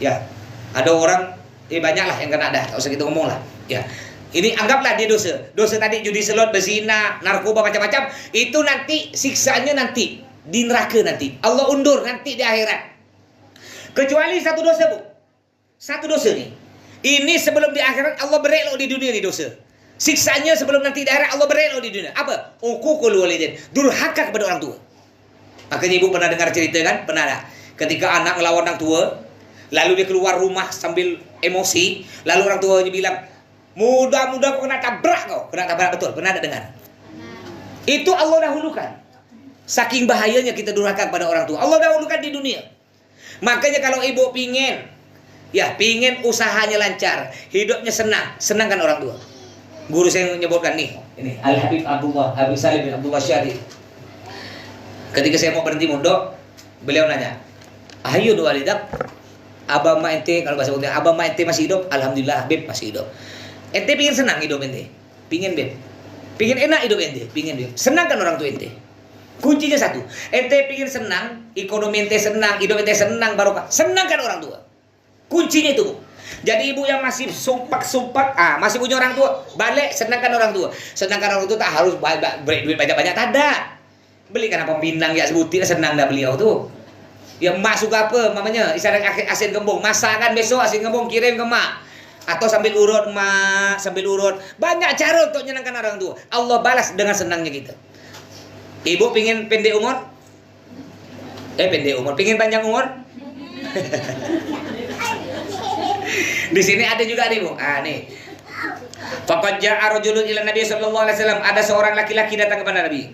Ya. Ada orang banyak lah yang kena dah, tak usah kita ngomong lah. Ya. Ini anggaplah dia dosa. Dosa tadi judi slot, berzina, narkoba, macam-macam. Itu nanti siksaannya nanti di neraka nanti. Allah undur nanti di akhirat. Kecuali satu dosa, Bu. Satu dosa nih. Ini sebelum di akhirat Allah berelok di dunia nih dosa. Siksanya sebelum nanti di akhirat Allah berelok di dunia. Apa? Uququl walidain. Durhaka kepada orang tua. Makanya ibu pernah dengar cerita kan? Pernah tak? Ketika anak melawan orang tua, lalu dia keluar rumah sambil emosi, lalu orang tuanya bilang, mudah-mudahan kau kena tabrak kau. Kena tabrak, betul. Pernah tak dengar? Itu Allah dahulukan. Saking bahayanya kita durhaka kepada orang tua. Allah dahulukan di dunia. Makanya kalau ibu pingin usahanya lancar, hidupnya senang, senangkan orang tua. Guru saya menyebutkan nih, ini Al-Habib Habib Salim bin Abdullah Syari. Ketika saya mau berhenti mondok, beliau nanya, ayo doa lidak, abang ma ente, kalau bahasa Bunda, abang ma ente masih hidup, alhamdulillah Habib masih hidup. Ente pingin senang hidup ente, pingin Beb, pingin enak hidup ente, pingin Beb, senangkan orang tua ente. Kuncinya satu, ente pingin senang, ekonomi ente senang, hidup ente senang, barokah, senangkan orang tua. Kuncinya itu. Jadi ibu yang masih sumpak, masih punya orang tua, balik senangkan orang tua. Senangkan orang tua tak harus beri duit banyak-banyak, tak ada. Belikan apa pinang ya sebutin, senang dah beliau tuh. Ya emak suka apa mamanya, isyarat asin gembung, masakan besok asin gembung kirim ke emak. Atau sambil urut emak, sambil urut. Banyak cara untuk menyenangkan orang tua. Allah balas dengan senangnya kita. Ibu pingin pendek umur? Pingin panjang umur? Di sini ada juga nih, Bu. Nih. Faqad ja'a rajulun ila Nabi sallallahu alaihi wasallam. Ada seorang laki-laki datang kepada Nabi.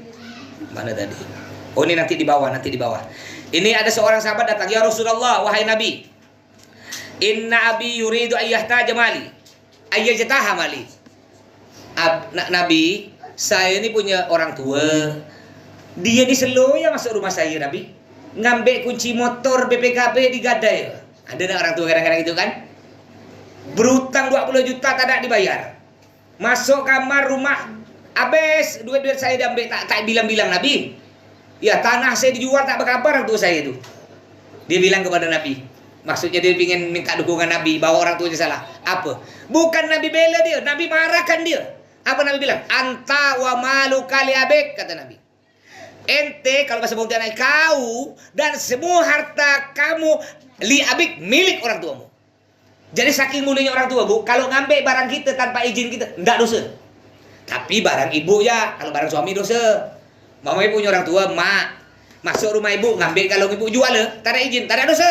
Mana tadi? Oh, ini nanti di bawah. Ini ada seorang sahabat datang, "Ya Rasulullah, wahai Nabi. Inna abi yuridu ayyahtaja mali. Ayyajtaha mali." Nabi, saya ini punya orang tua. Dia diselo ya masuk rumah saya, Nabi. Ngambil kunci motor BPKB digadai. Ada tak orang tua kadang-kadang itu kan? Berutang 20 juta tak ada dibayar. Masuk kamar rumah, habis duit-duit saya diambil, tak bilang-bilang Nabi. Ya, tanah saya dijual tak berkabar orang tua saya itu. Dia bilang kepada Nabi. Maksudnya dia ingin minta dukungan Nabi bahwa orang tuanya salah. Apa? Bukan Nabi bela dia, Nabi marahkan dia. Apa Nabi bilang? Anta wa malu kali abek, kata Nabi. Ente, kalau bahasa Pontianak, kau dan semua harta kamu li abik milik orang tuamu. Jadi saking mulianya orang tua, Bu, kalau ngambil barang kita tanpa izin kita, enggak dosa. Tapi barang ibu ya, kalau barang suami dosa. Mama ibu punya orang tua, mak masuk rumah ibu ngambil, kalau ibu jual, tak ada izin, tak ada dosa.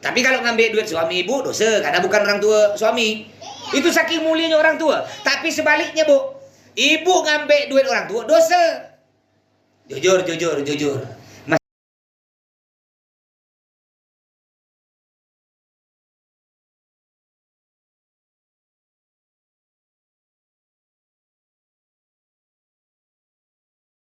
Tapi kalau ngambil duit suami ibu dosa, karena bukan orang tua suami. Itu saking mulianya orang tua. Tapi sebaliknya, Bu, ibu ngambil duit orang tua dosa. Jujur.